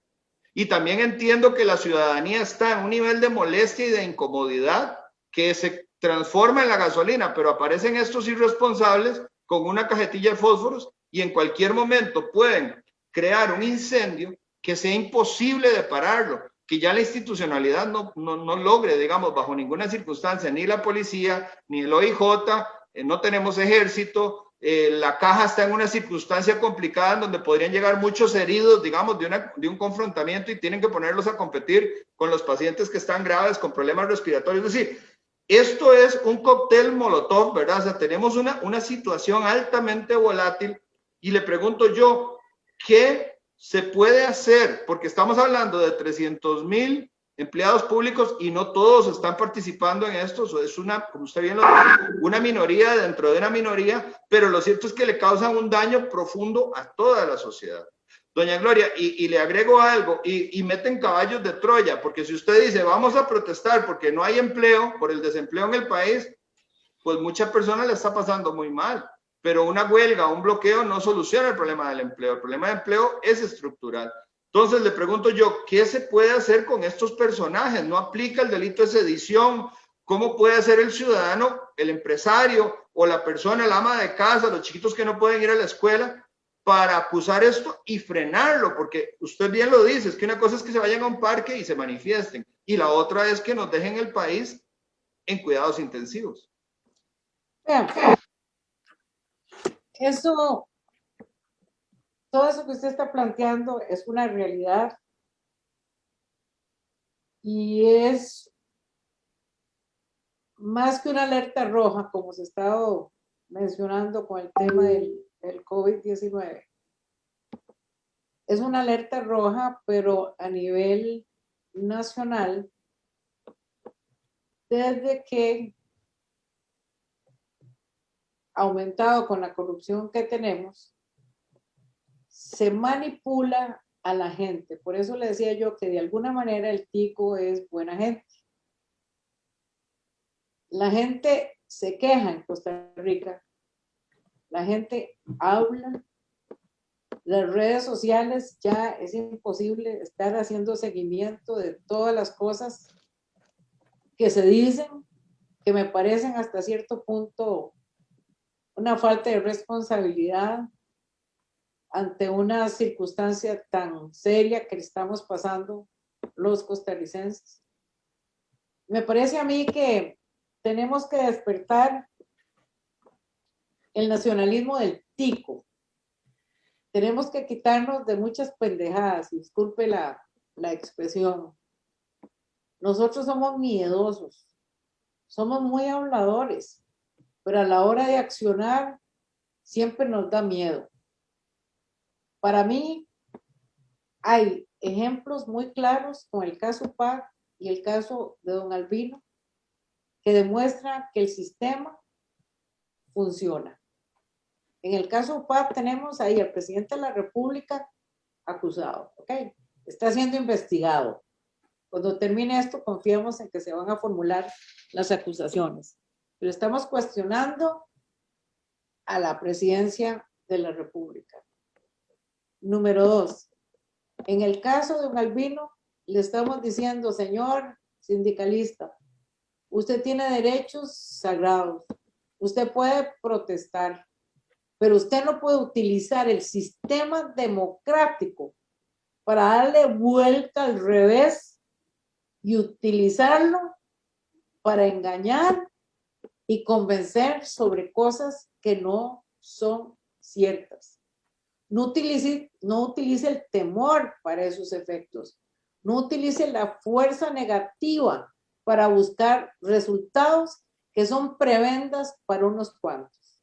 y también entiendo que la ciudadanía está en un nivel de molestia y de incomodidad que se transforma en la gasolina, pero aparecen estos irresponsables con una cajetilla de fósforos y en cualquier momento pueden crear un incendio que sea imposible de pararlo, que ya la institucionalidad no logre, digamos, bajo ninguna circunstancia, ni la policía, ni el OIJ, no tenemos ejército. La caja está en una circunstancia complicada en donde podrían llegar muchos heridos, digamos, de un confrontamiento y tienen que ponerlos a competir con los pacientes que están graves con problemas respiratorios. Es decir, esto es un cóctel molotov, ¿verdad? O sea, tenemos una situación altamente volátil y le pregunto yo, ¿qué se puede hacer? Porque estamos hablando de 300,000 empleados públicos y no todos están participando en esto. Es una, como usted bien lo dice, una minoría dentro de una minoría, pero lo cierto es que le causan un daño profundo a toda la sociedad. Doña Gloria, y le agrego algo, y meten caballos de Troya, porque si usted dice, vamos a protestar porque no hay empleo, por el desempleo en el país, pues muchas personas le está pasando muy mal, pero una huelga, un bloqueo no soluciona el problema del empleo. El problema del empleo es estructural. Entonces le pregunto yo, ¿qué se puede hacer con estos personajes? ¿No aplica el delito de sedición? ¿Cómo puede hacer el ciudadano, el empresario o la persona, el ama de casa, los chiquitos que no pueden ir a la escuela para acusar esto y frenarlo? Porque usted bien lo dice, es que una cosa es que se vayan a un parque y se manifiesten y la otra es que nos dejen el país en cuidados intensivos. Vean, todo eso que usted está planteando es una realidad y es más que una alerta roja, como se ha estado mencionando con el tema del COVID-19. Es una alerta roja, pero a nivel nacional, desde que ha aumentado con la corrupción que tenemos, se manipula a la gente. Por eso le decía yo que de alguna manera el tico es buena gente. La gente se queja en Costa Rica, la gente habla, las redes sociales ya es imposible estar haciendo seguimiento de todas las cosas que se dicen, que me parecen hasta cierto punto una falta de responsabilidad ante una circunstancia tan seria que estamos pasando los costarricenses. Me parece a mí que tenemos que despertar el nacionalismo del tico. Tenemos que quitarnos de muchas pendejadas, disculpe la expresión. Nosotros somos miedosos, somos muy habladores, pero a la hora de accionar siempre nos da miedo. Para mí hay ejemplos muy claros con el caso PAC y el caso de don Albino que demuestran que el sistema funciona. En el caso PAC tenemos ahí al presidente de la República acusado, ¿ok? Está siendo investigado. Cuando termine esto, confiamos en que se van a formular las acusaciones. Pero estamos cuestionando a la presidencia de la República. Número 2, en el caso de don Albino, le estamos diciendo, señor sindicalista, usted tiene derechos sagrados, usted puede protestar, pero usted no puede utilizar el sistema democrático para darle vuelta al revés y utilizarlo para engañar y convencer sobre cosas que no son ciertas. No utilice el temor para esos efectos. No utilice la fuerza negativa para buscar resultados que son prebendas para unos cuantos.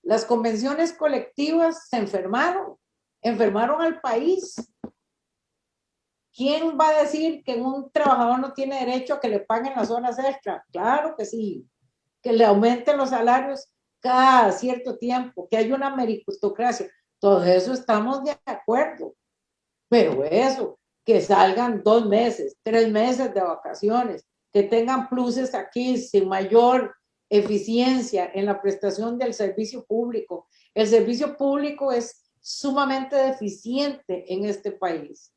Las convenciones colectivas se enfermaron al país. ¿Quién va a decir que un trabajador no tiene derecho a que le paguen las horas extra? Claro que sí. Que le aumenten los salarios cada cierto tiempo, que haya una meritocracia. Todo eso estamos de acuerdo. Pero eso, que salgan 2 meses, 3 meses de vacaciones, que tengan pluses aquí sin mayor eficiencia en la prestación del servicio público. El servicio público es sumamente deficiente en este país.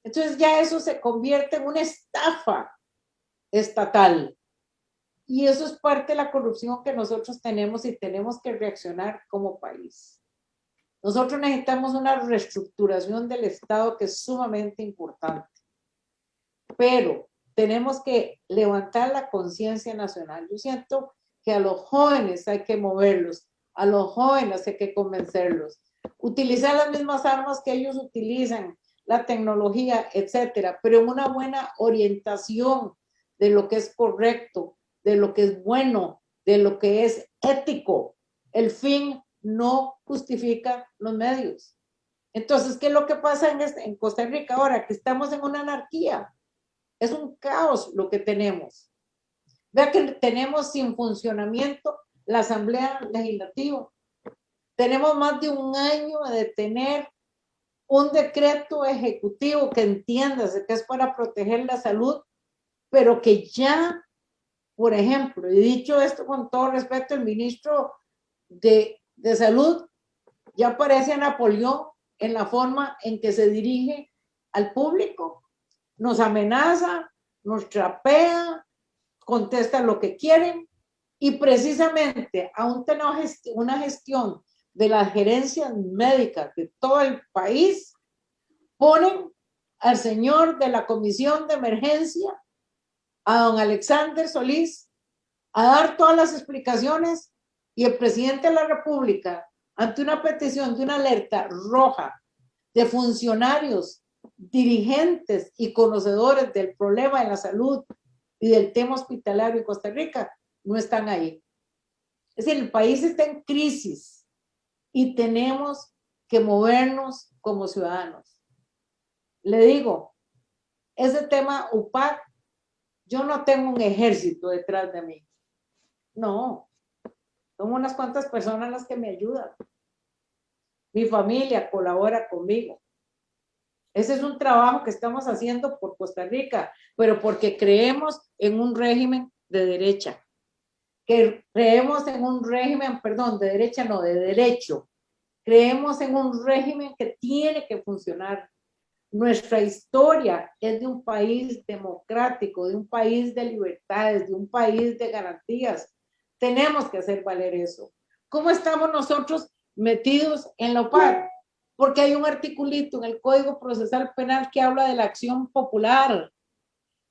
Entonces ya eso se convierte en una estafa estatal. Y eso es parte de la corrupción que nosotros tenemos y tenemos que reaccionar como país. Nosotros necesitamos una reestructuración del Estado que es sumamente importante. Pero tenemos que levantar la conciencia nacional. Yo siento que a los jóvenes hay que moverlos, a los jóvenes hay que convencerlos, utilizar las mismas armas que ellos utilizan, la tecnología, etcétera, pero en una buena orientación de lo que es correcto, de lo que es bueno, de lo que es ético. El fin no justifica los medios. Entonces, ¿qué es lo que pasa en Costa Rica ahora? Que estamos en una anarquía. Es un caos lo que tenemos. Vea que tenemos sin funcionamiento la Asamblea Legislativa. Tenemos más de un año de tener un decreto ejecutivo que entiéndase que es para proteger la salud, pero que ya, por ejemplo, y dicho esto con todo respeto, el ministro de Salud ya parece Napoleón en la forma en que se dirige al público. Nos amenaza, nos trapea, contesta lo que quieren y precisamente aún tenemos una gestión de las gerencias médicas de todo el país, ponen al señor de la Comisión de Emergencia, a don Alexander Solís, a dar todas las explicaciones y el presidente de la República, ante una petición de una alerta roja de funcionarios, dirigentes y conocedores del problema de la salud y del tema hospitalario en Costa Rica, no están ahí. Es decir, el país está en crisis y tenemos que movernos como ciudadanos. Le digo, ese tema UPAC, yo no tengo un ejército detrás de mí. No, son unas cuantas personas las que me ayudan. Mi familia colabora conmigo. Ese es un trabajo que estamos haciendo por Costa Rica, pero porque creemos en un régimen de derecha. Que creemos en un régimen, perdón, de derecha no, de derecho. Creemos en un régimen que tiene que funcionar. Nuestra historia es de un país democrático, de un país de libertades, de un país de garantías. Tenemos que hacer valer eso. ¿Cómo estamos nosotros metidos en la OPAC? Porque hay un articulito en el Código Procesal Penal que habla de la acción popular.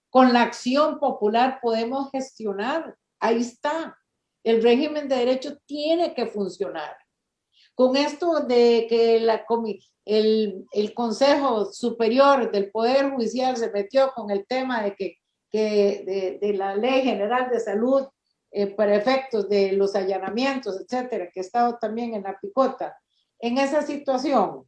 Con la acción popular podemos gestionar. Ahí está. El régimen de derecho tiene que funcionar. Con esto de que el Consejo Superior del Poder Judicial se metió con el tema de de la Ley General de Salud para efectos de los allanamientos, etcétera, que ha estado también en la picota. En esa situación,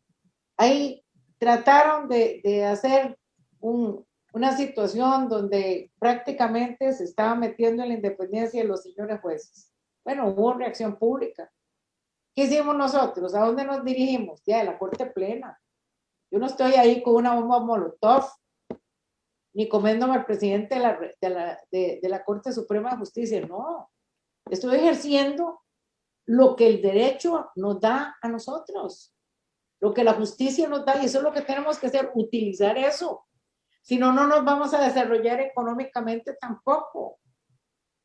ahí trataron de hacer una situación donde prácticamente se estaba metiendo en la independencia de los señores jueces. Bueno, hubo reacción pública. ¿Qué hicimos nosotros? ¿A dónde nos dirigimos? Ya, a la Corte Plena. Yo no estoy ahí con una bomba molotov, ni comiéndome al presidente de la Corte Suprema de Justicia. No, estoy ejerciendo lo que el derecho nos da a nosotros, lo que la justicia nos da, y eso es lo que tenemos que hacer, utilizar eso. Si no, no nos vamos a desarrollar económicamente tampoco.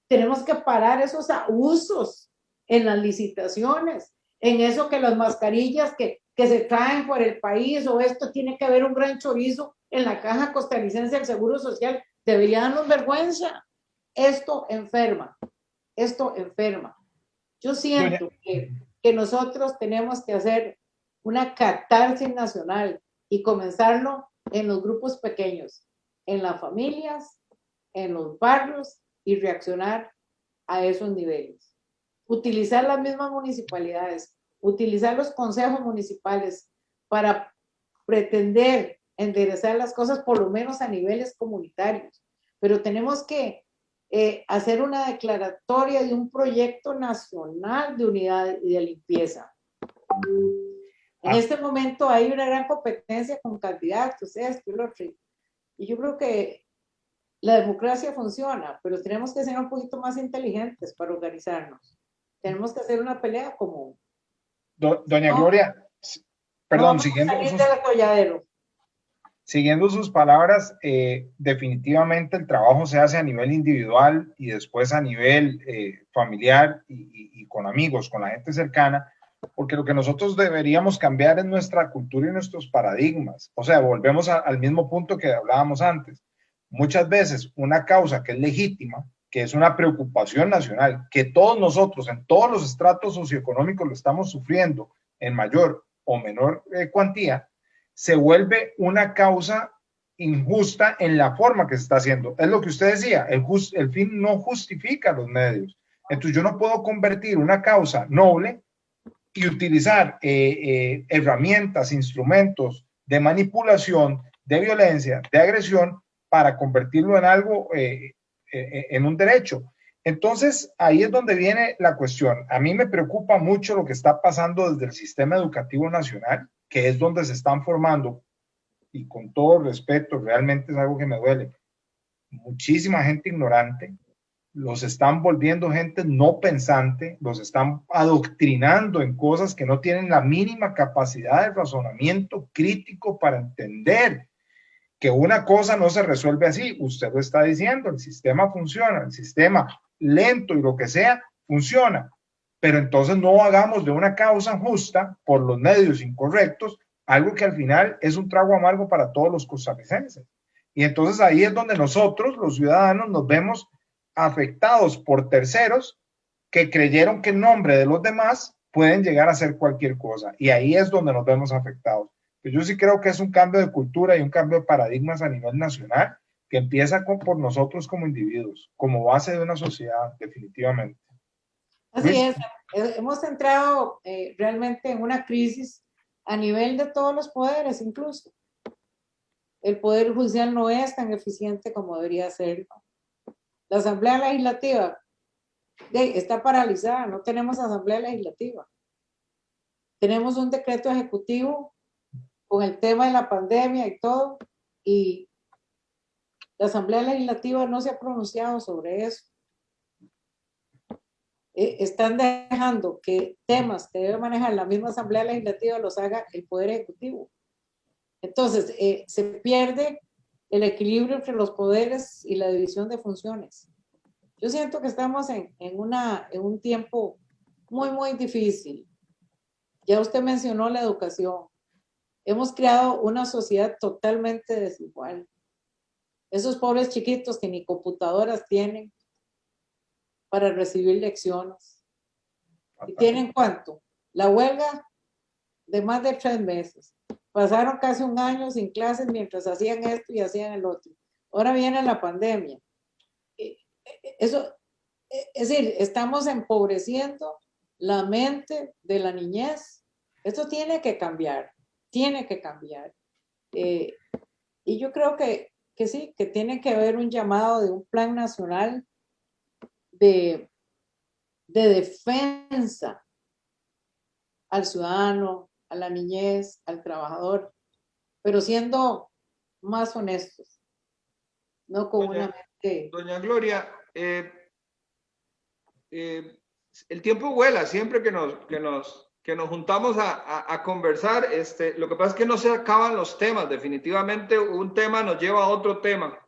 Tenemos que parar esos abusos en las licitaciones, en eso que las mascarillas que se traen por el país, o esto tiene que haber un gran chorizo en la caja costarricense del Seguro Social. Debería darnos vergüenza. Esto enferma, esto enferma. Yo siento que nosotros tenemos que hacer una catarsis nacional y comenzarlo en los grupos pequeños, en las familias, en los barrios, y reaccionar a esos niveles. Utilizar las mismas municipalidades, utilizar los consejos municipales para pretender enderezar las cosas, por lo menos a niveles comunitarios. Pero tenemos que hacer una declaratoria de un proyecto nacional de unidad y de limpieza. En este momento hay una gran competencia con candidatos, esto y lo otro. Y yo creo que la democracia funciona, pero tenemos que ser un poquito más inteligentes para organizarnos. Tenemos que hacer una pelea común. Doña Gloria, perdón, no siguiendo sus palabras, definitivamente el trabajo se hace a nivel individual y después a nivel familiar y con amigos, con la gente cercana, porque lo que nosotros deberíamos cambiar es nuestra cultura y nuestros paradigmas. O sea, volvemos al mismo punto que hablábamos antes. Muchas veces una causa que es legítima, que es una preocupación nacional, que todos nosotros en todos los estratos socioeconómicos lo estamos sufriendo en mayor o menor cuantía, se vuelve una causa injusta en la forma que se está haciendo. Es lo que usted decía, el fin no justifica los medios. Entonces yo no puedo convertir una causa noble y utilizar herramientas, instrumentos de manipulación, de violencia, de agresión, para convertirlo en algo, en un derecho. Entonces, ahí es donde viene la cuestión. A mí me preocupa mucho lo que está pasando desde el sistema educativo nacional, que es donde se están formando, y con todo respeto, realmente es algo que me duele, muchísima gente ignorante, los están volviendo gente no pensante, los están adoctrinando en cosas que no tienen la mínima capacidad de razonamiento crítico para entender que una cosa no se resuelve así. Usted lo está diciendo, el sistema funciona, el sistema lento y lo que sea, funciona. Pero entonces no hagamos de una causa justa por los medios incorrectos algo que al final es un trago amargo para todos los costarricenses. Y entonces ahí es donde nosotros, los ciudadanos, nos vemos afectados por terceros que creyeron que en nombre de los demás pueden llegar a hacer cualquier cosa. Y ahí es donde nos vemos afectados. Yo sí creo que es un cambio de cultura y un cambio de paradigmas a nivel nacional que empieza por nosotros como individuos, como base de una sociedad, definitivamente. Así Luis. Hemos entrado realmente en una crisis a nivel de todos los poderes, incluso. El Poder Judicial no es tan eficiente como debería ser. La Asamblea Legislativa está paralizada, no tenemos Asamblea Legislativa. Tenemos un decreto ejecutivo con el tema de la pandemia y todo, y la Asamblea Legislativa no se ha pronunciado sobre eso. Están dejando que temas que debe manejar la misma Asamblea Legislativa los haga el Poder Ejecutivo. Entonces, se pierde el equilibrio entre los poderes y la división de funciones. Yo siento que estamos en un tiempo muy, muy difícil. Ya usted mencionó la educación. Hemos creado una sociedad totalmente desigual. Esos pobres chiquitos que ni computadoras tienen para recibir lecciones. ¿Y tienen cuánto? La huelga de más de 3 meses. Pasaron casi un año sin clases mientras hacían esto y hacían el otro. Ahora viene la pandemia. Eso, es decir, estamos empobreciendo la mente de la niñez. Esto tiene que cambiar. Tiene que cambiar. Y yo creo que sí, que tiene que haber un llamado de un plan nacional de defensa al ciudadano, a la niñez, al trabajador, pero siendo más honestos, no con una mente. Doña Gloria, el tiempo vuela siempre que que nos juntamos a conversar. Lo que pasa es que no se acaban los temas. Definitivamente un tema nos lleva a otro tema.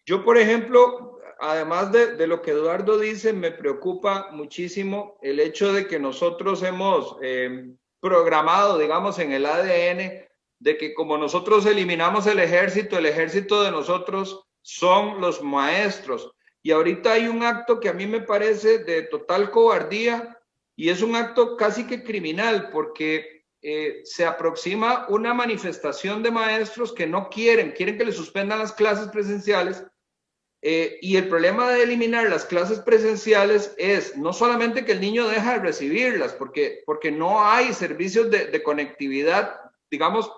Yo, por ejemplo, además de lo que Eduardo dice, me preocupa muchísimo el hecho de que nosotros hemos programado, digamos, en el ADN, de que como nosotros eliminamos el ejército de nosotros son los maestros. Y ahorita hay un acto que a mí me parece de total cobardía, y es un acto casi que criminal, porque se aproxima una manifestación de maestros que no quieren que le suspendan las clases presenciales. Y el problema de eliminar las clases presenciales es no solamente que el niño deja de recibirlas, porque no hay servicios de conectividad, digamos,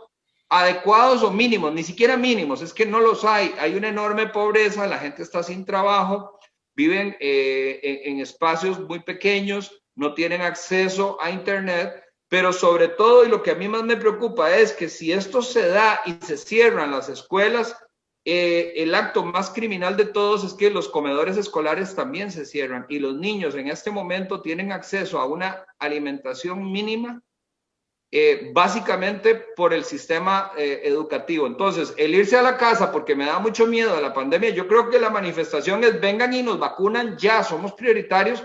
adecuados o mínimos, ni siquiera mínimos, es que no los hay. Hay una enorme pobreza, la gente está sin trabajo, viven en espacios muy pequeños, no tienen acceso a internet, pero sobre todo, y lo que a mí más me preocupa es que si esto se da y se cierran las escuelas, el acto más criminal de todos es que los comedores escolares también se cierran y los niños en este momento tienen acceso a una alimentación mínima, básicamente por el sistema educativo. Entonces, el irse a la casa porque me da mucho miedo a la pandemia, yo creo que la manifestación es vengan y nos vacunan ya, somos prioritarios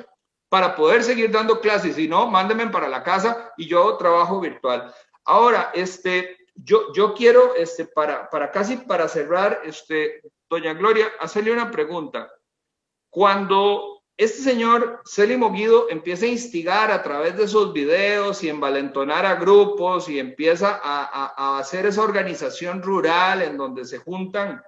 para poder seguir dando clases, si no, mándenme para la casa y yo trabajo virtual. Ahora, yo quiero, casi para cerrar, doña Gloria, hacerle una pregunta. Cuando este señor Célimo Guido empieza a instigar a través de esos videos y envalentonar a grupos y empieza a hacer esa organización rural en donde se juntan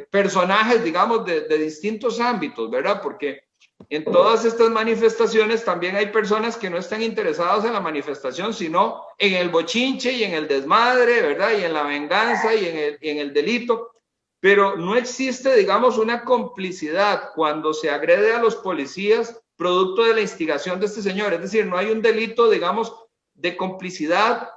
personajes, digamos, de distintos ámbitos, ¿verdad? Porque en todas estas manifestaciones también hay personas que no están interesadas en la manifestación, sino en el bochinche y en el desmadre, ¿verdad? Y en la venganza y en el delito. Pero no existe, digamos, una complicidad cuando se agrede a los policías producto de la instigación de este señor. Es decir, no hay un delito, digamos, de complicidad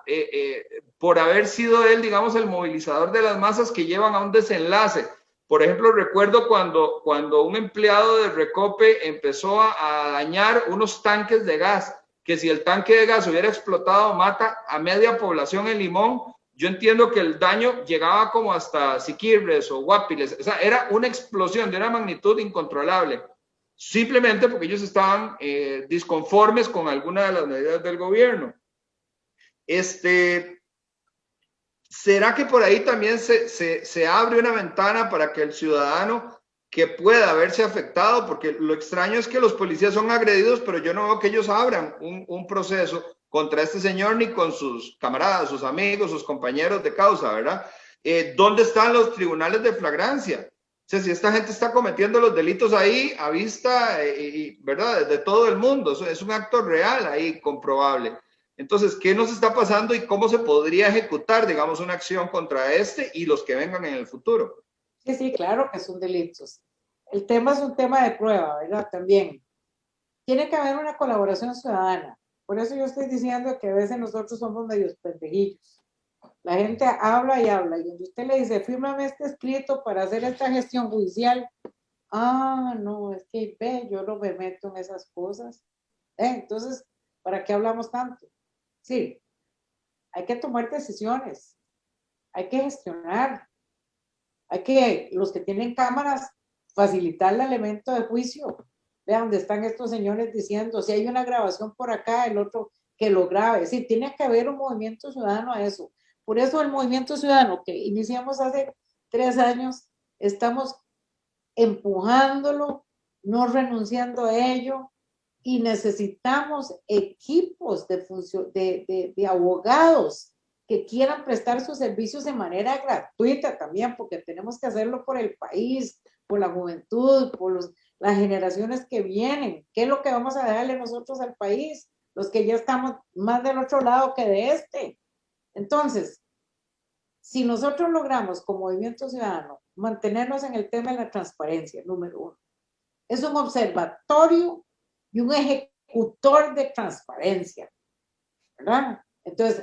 por haber sido él, digamos, el movilizador de las masas que llevan a un desenlace. Por ejemplo, recuerdo cuando un empleado de Recope empezó a dañar unos tanques de gas, que si el tanque de gas hubiera explotado mata a media población en Limón. Yo entiendo que el daño llegaba como hasta Siquirres o Guapiles. O sea, era una explosión de una magnitud incontrolable, simplemente porque ellos estaban disconformes con alguna de las medidas del gobierno. ¿Será que por ahí también se abre una ventana para que el ciudadano que pueda verse afectado? Porque lo extraño es que los policías son agredidos, pero yo no veo que ellos abran un proceso contra este señor ni con sus camaradas, sus amigos, sus compañeros de causa, ¿verdad? ¿Dónde están los tribunales de flagrancia? O sea, si esta gente está cometiendo los delitos ahí a vista, ¿verdad? De todo el mundo, eso es un acto real ahí, comprobable. Entonces, ¿qué nos está pasando y cómo se podría ejecutar, digamos, una acción contra este y los que vengan en el futuro? Sí, sí, claro que son delitos. El tema es un tema de prueba, ¿verdad? También. Tiene que haber una colaboración ciudadana. Por eso yo estoy diciendo que a veces nosotros somos medios pendejillos. La gente habla y habla, y cuando usted le dice, fírmame este escrito para hacer esta gestión judicial, no, es que ve, yo no me meto en esas cosas. Entonces, ¿para qué hablamos tanto? Sí, hay que tomar decisiones, hay que gestionar, hay que, los que tienen cámaras, facilitar el elemento de juicio. Vean dónde están estos señores diciendo, si hay una grabación por acá, el otro que lo grabe. Sí, tiene que haber un movimiento ciudadano a eso. Por eso el movimiento ciudadano que iniciamos hace 3 años, estamos empujándolo, no renunciando a ello, y necesitamos equipos de abogados que quieran prestar sus servicios de manera gratuita también, porque tenemos que hacerlo por el país, por la juventud, por las generaciones que vienen. ¿Qué es lo que vamos a darle nosotros al país? Los que ya estamos más del otro lado que de este. Entonces, si nosotros logramos como movimiento ciudadano mantenernos en el tema de la transparencia, número 1, es un observatorio y un ejecutor de transparencia, ¿verdad? Entonces,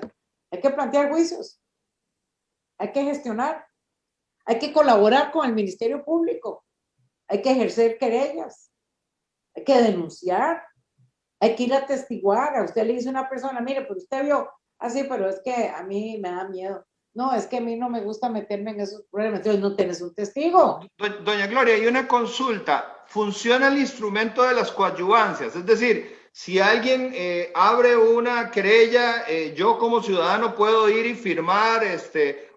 hay que plantear juicios, hay que gestionar, hay que colaborar con el Ministerio Público, hay que ejercer querellas, hay que denunciar, Hay que ir a testiguar. A usted le dice a una persona, mire, pero usted vio así, pero es que a mí me da miedo. No, es que a mí no me gusta meterme en esos problemas. Entonces no tienes un testigo. Doña Gloria, hay una consulta. ¿Funciona el instrumento de las coadyuvancias? Es decir, si alguien abre una querella, yo como ciudadano puedo ir y firmar,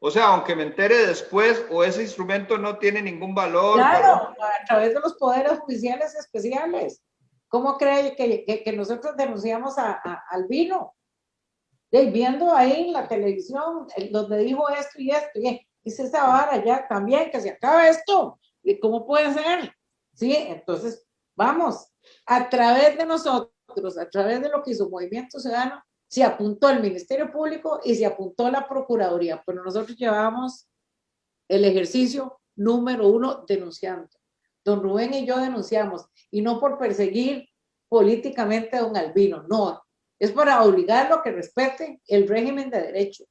o sea, aunque me entere después, o ese instrumento no tiene ningún valor. Claro, a través de los poderes judiciales especiales. ¿Cómo cree que nosotros denunciamos al vino? Viendo ahí en la televisión donde dijo esto y esto, y dice esa vara ya también, que se acaba esto. ¿Y cómo puede ser? Sí, entonces, vamos, a través de nosotros, a través de lo que hizo Movimiento Ciudadano, se apuntó el Ministerio Público y se apuntó la Procuraduría, pero nosotros llevábamos el ejercicio número 1 denunciando. Don Rubén y yo denunciamos, y no por perseguir políticamente a don Albino, no, es para obligarlo a que respete el régimen de derecho.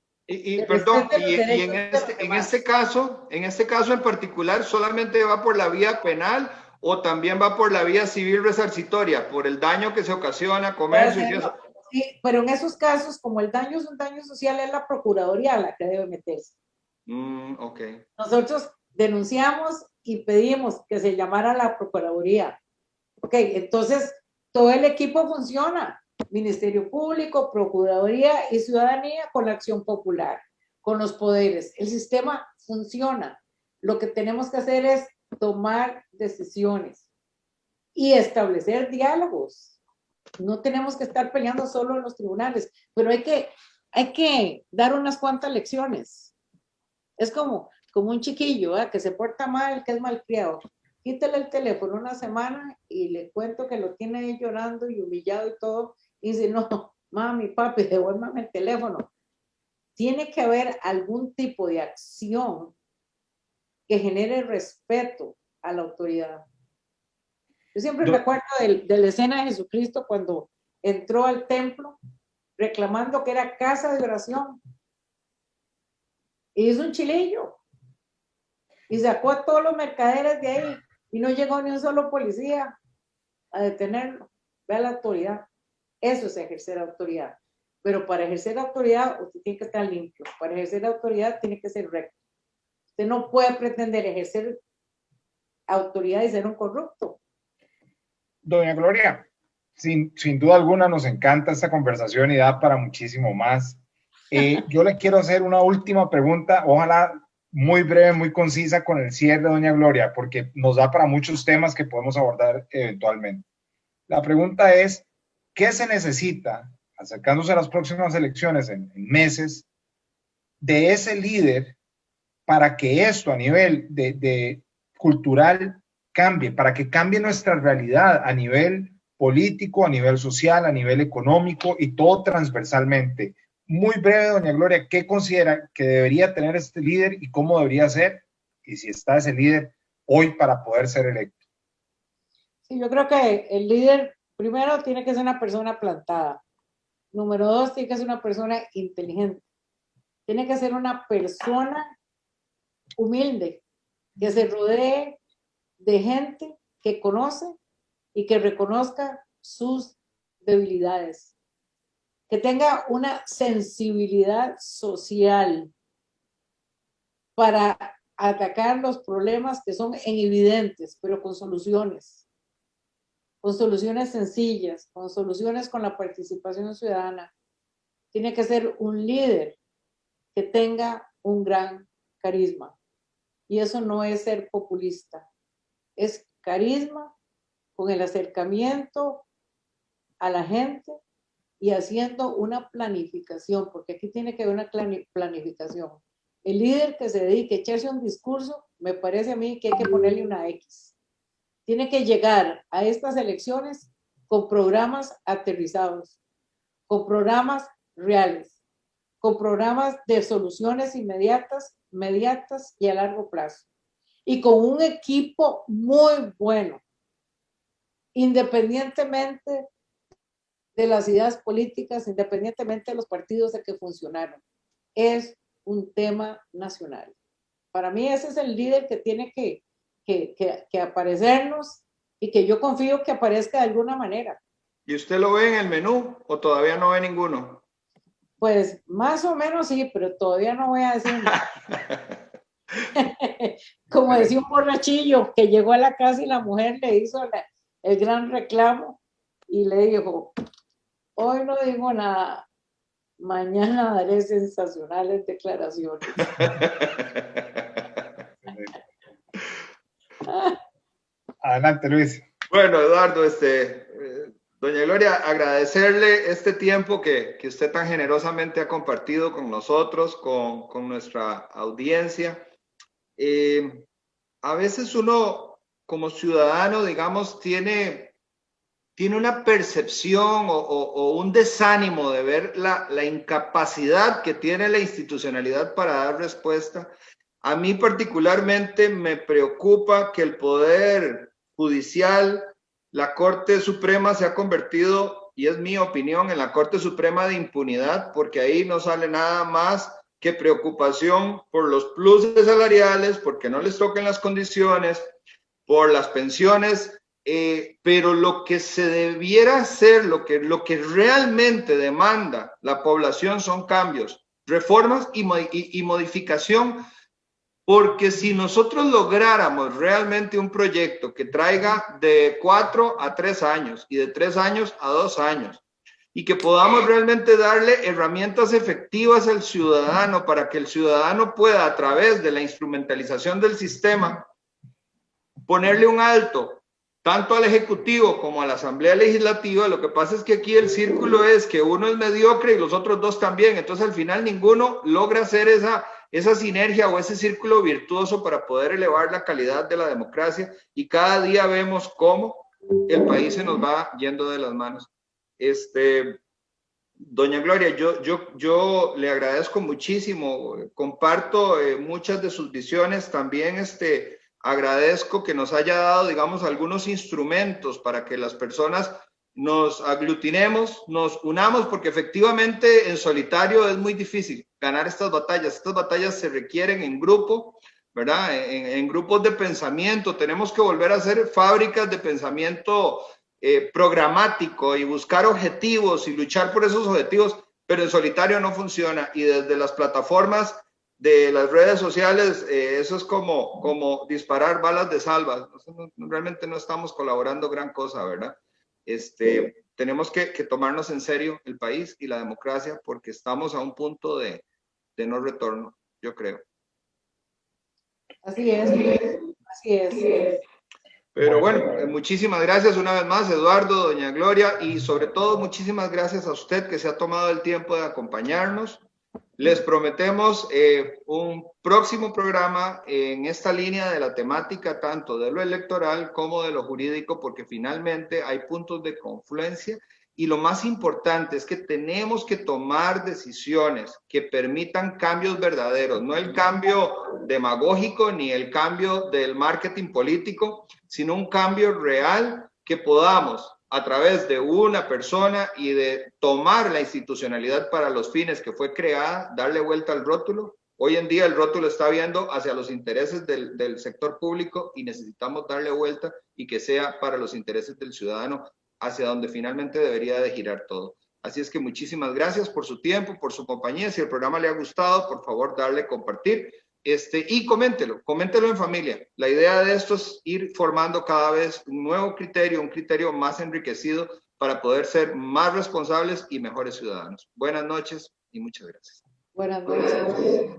Perdón, y en este caso en particular, ¿solamente va por la vía penal o también va por la vía civil resarcitoria, por el daño que se ocasiona, comercio y eso? Sí, pero en esos casos, como el daño es un daño social, es la Procuraduría la que debe meterse. Okay. Nosotros denunciamos y pedimos que se llamara a la Procuraduría. Ok, entonces todo el equipo funciona. Ministerio Público, Procuraduría y Ciudadanía con la acción popular, con los poderes. El sistema funciona. Lo que tenemos que hacer es tomar decisiones y establecer diálogos. No tenemos que estar peleando solo en los tribunales, pero hay que dar unas cuantas lecciones. Es como un chiquillo que se porta mal, que es malcriado. Quítale el teléfono una semana y le cuento que lo tiene ahí llorando y humillado y todo. Y dice, no, mami, papi, devuélvame el teléfono. Tiene que haber algún tipo de acción que genere respeto a la autoridad. Yo siempre me acuerdo de la escena de Jesucristo cuando entró al templo reclamando que era casa de oración. Y hizo un chilillo. Y sacó a todos los mercaderes de ahí y no llegó ni un solo policía a detenerlo. Vea la autoridad. Eso es ejercer autoridad. Pero para ejercer autoridad, usted tiene que estar limpio. Para ejercer autoridad, tiene que ser recto. Usted no puede pretender ejercer autoridad y ser un corrupto. Doña Gloria, sin duda alguna nos encanta esta conversación y da para muchísimo más. Yo le quiero hacer una última pregunta, ojalá muy breve, muy concisa con el cierre, doña Gloria, porque nos da para muchos temas que podemos abordar eventualmente. La pregunta es, ¿qué se necesita, acercándose a las próximas elecciones en meses, de ese líder para que esto a nivel de cultural cambie, para que cambie nuestra realidad a nivel político, a nivel social, a nivel económico y todo transversalmente? Muy breve, doña Gloria, ¿qué considera que debería tener este líder y cómo debería ser? Y si está ese líder hoy para poder ser electo. Sí, yo creo que el líder, primero, tiene que ser una persona plantada. Número 2, tiene que ser una persona inteligente. Tiene que ser una persona humilde, que se rodee de gente que conoce y que reconozca sus debilidades, que tenga una sensibilidad social para atacar los problemas que son evidentes, pero con soluciones sencillas, con soluciones con la participación ciudadana. Tiene que ser un líder que tenga un gran carisma. Y eso no es ser populista, es carisma con el acercamiento a la gente y haciendo una planificación, porque aquí tiene que haber una planificación. El líder que se dedique a echarse un discurso, me parece a mí que hay que ponerle una X. Tiene que llegar a estas elecciones con programas aterrizados, con programas reales, con programas de soluciones inmediatas y a largo plazo. Y con un equipo muy bueno, independientemente de las ideas políticas, independientemente de los partidos de que funcionaron. Es un tema nacional. Para mí ese es el líder que tiene que aparecernos y que yo confío que aparezca de alguna manera. ¿Y usted lo ve en el menú o todavía no ve ninguno? Pues más o menos sí, pero todavía no voy a decir nada. Como decía un borrachillo que llegó a la casa y la mujer le hizo el gran reclamo y le dijo, hoy no digo nada, mañana daré sensacionales declaraciones. Adelante, Luis. Bueno, Eduardo, doña Gloria, agradecerle este tiempo que usted tan generosamente ha compartido con nosotros, con nuestra audiencia. A veces uno, como ciudadano, digamos, tiene una percepción o un desánimo de ver la incapacidad que tiene la institucionalidad para dar respuesta. A mí particularmente me preocupa que el Poder Judicial, la Corte Suprema se ha convertido, y es mi opinión, en la Corte Suprema de impunidad, porque ahí no sale nada más que preocupación por los pluses salariales, porque no les toquen las condiciones, por las pensiones, pero lo que se debiera hacer, lo que realmente demanda la población son cambios, reformas y modificación, porque si nosotros lográramos realmente un proyecto que traiga de 4 a 3 años y de 3 años a 2 años, y que podamos realmente darle herramientas efectivas al ciudadano para que el ciudadano pueda, a través de la instrumentalización del sistema, ponerle un alto tanto al Ejecutivo como a la Asamblea Legislativa. Lo que pasa es que aquí el círculo es que uno es mediocre y los otros dos también, entonces al final ninguno logra hacer esa sinergia o ese círculo virtuoso para poder elevar la calidad de la democracia, y cada día vemos cómo el país se nos va yendo de las manos. Doña Gloria, yo le agradezco muchísimo, comparto muchas de sus visiones, también agradezco que nos haya dado, digamos, algunos instrumentos para que las personas nos aglutinemos, nos unamos, porque efectivamente en solitario es muy difícil ganar estas batallas. Estas batallas se requieren en grupo, ¿verdad? En grupos de pensamiento. Tenemos que volver a hacer fábricas de pensamiento programático y buscar objetivos y luchar por esos objetivos, pero en solitario no funciona. Y desde las plataformas de las redes sociales, eso es como disparar balas de salva. Realmente no estamos colaborando gran cosa, ¿verdad? Tenemos que tomarnos en serio el país y la democracia, porque estamos a un punto de no retorno, yo creo. Así es, así es. Pero bueno, muchísimas gracias una vez más, Eduardo, doña Gloria, y sobre todo muchísimas gracias a usted que se ha tomado el tiempo de acompañarnos. Les prometemos un próximo programa en esta línea de la temática, tanto de lo electoral como de lo jurídico, porque finalmente hay puntos de confluencia, y lo más importante es que tenemos que tomar decisiones que permitan cambios verdaderos, no el cambio demagógico ni el cambio del marketing político, sino un cambio real que podamos, a través de una persona y de tomar la institucionalidad para los fines que fue creada, darle vuelta al rótulo. Hoy en día el rótulo está viendo hacia los intereses del sector público, y necesitamos darle vuelta y que sea para los intereses del ciudadano, hacia donde finalmente debería de girar todo. Así es que muchísimas gracias por su tiempo, por su compañía. Si el programa le ha gustado, por favor, darle compartir. Y coméntelo en familia. La idea de esto es ir formando cada vez un nuevo criterio, un criterio más enriquecido para poder ser más responsables y mejores ciudadanos. Buenas noches y muchas gracias. Buenas noches.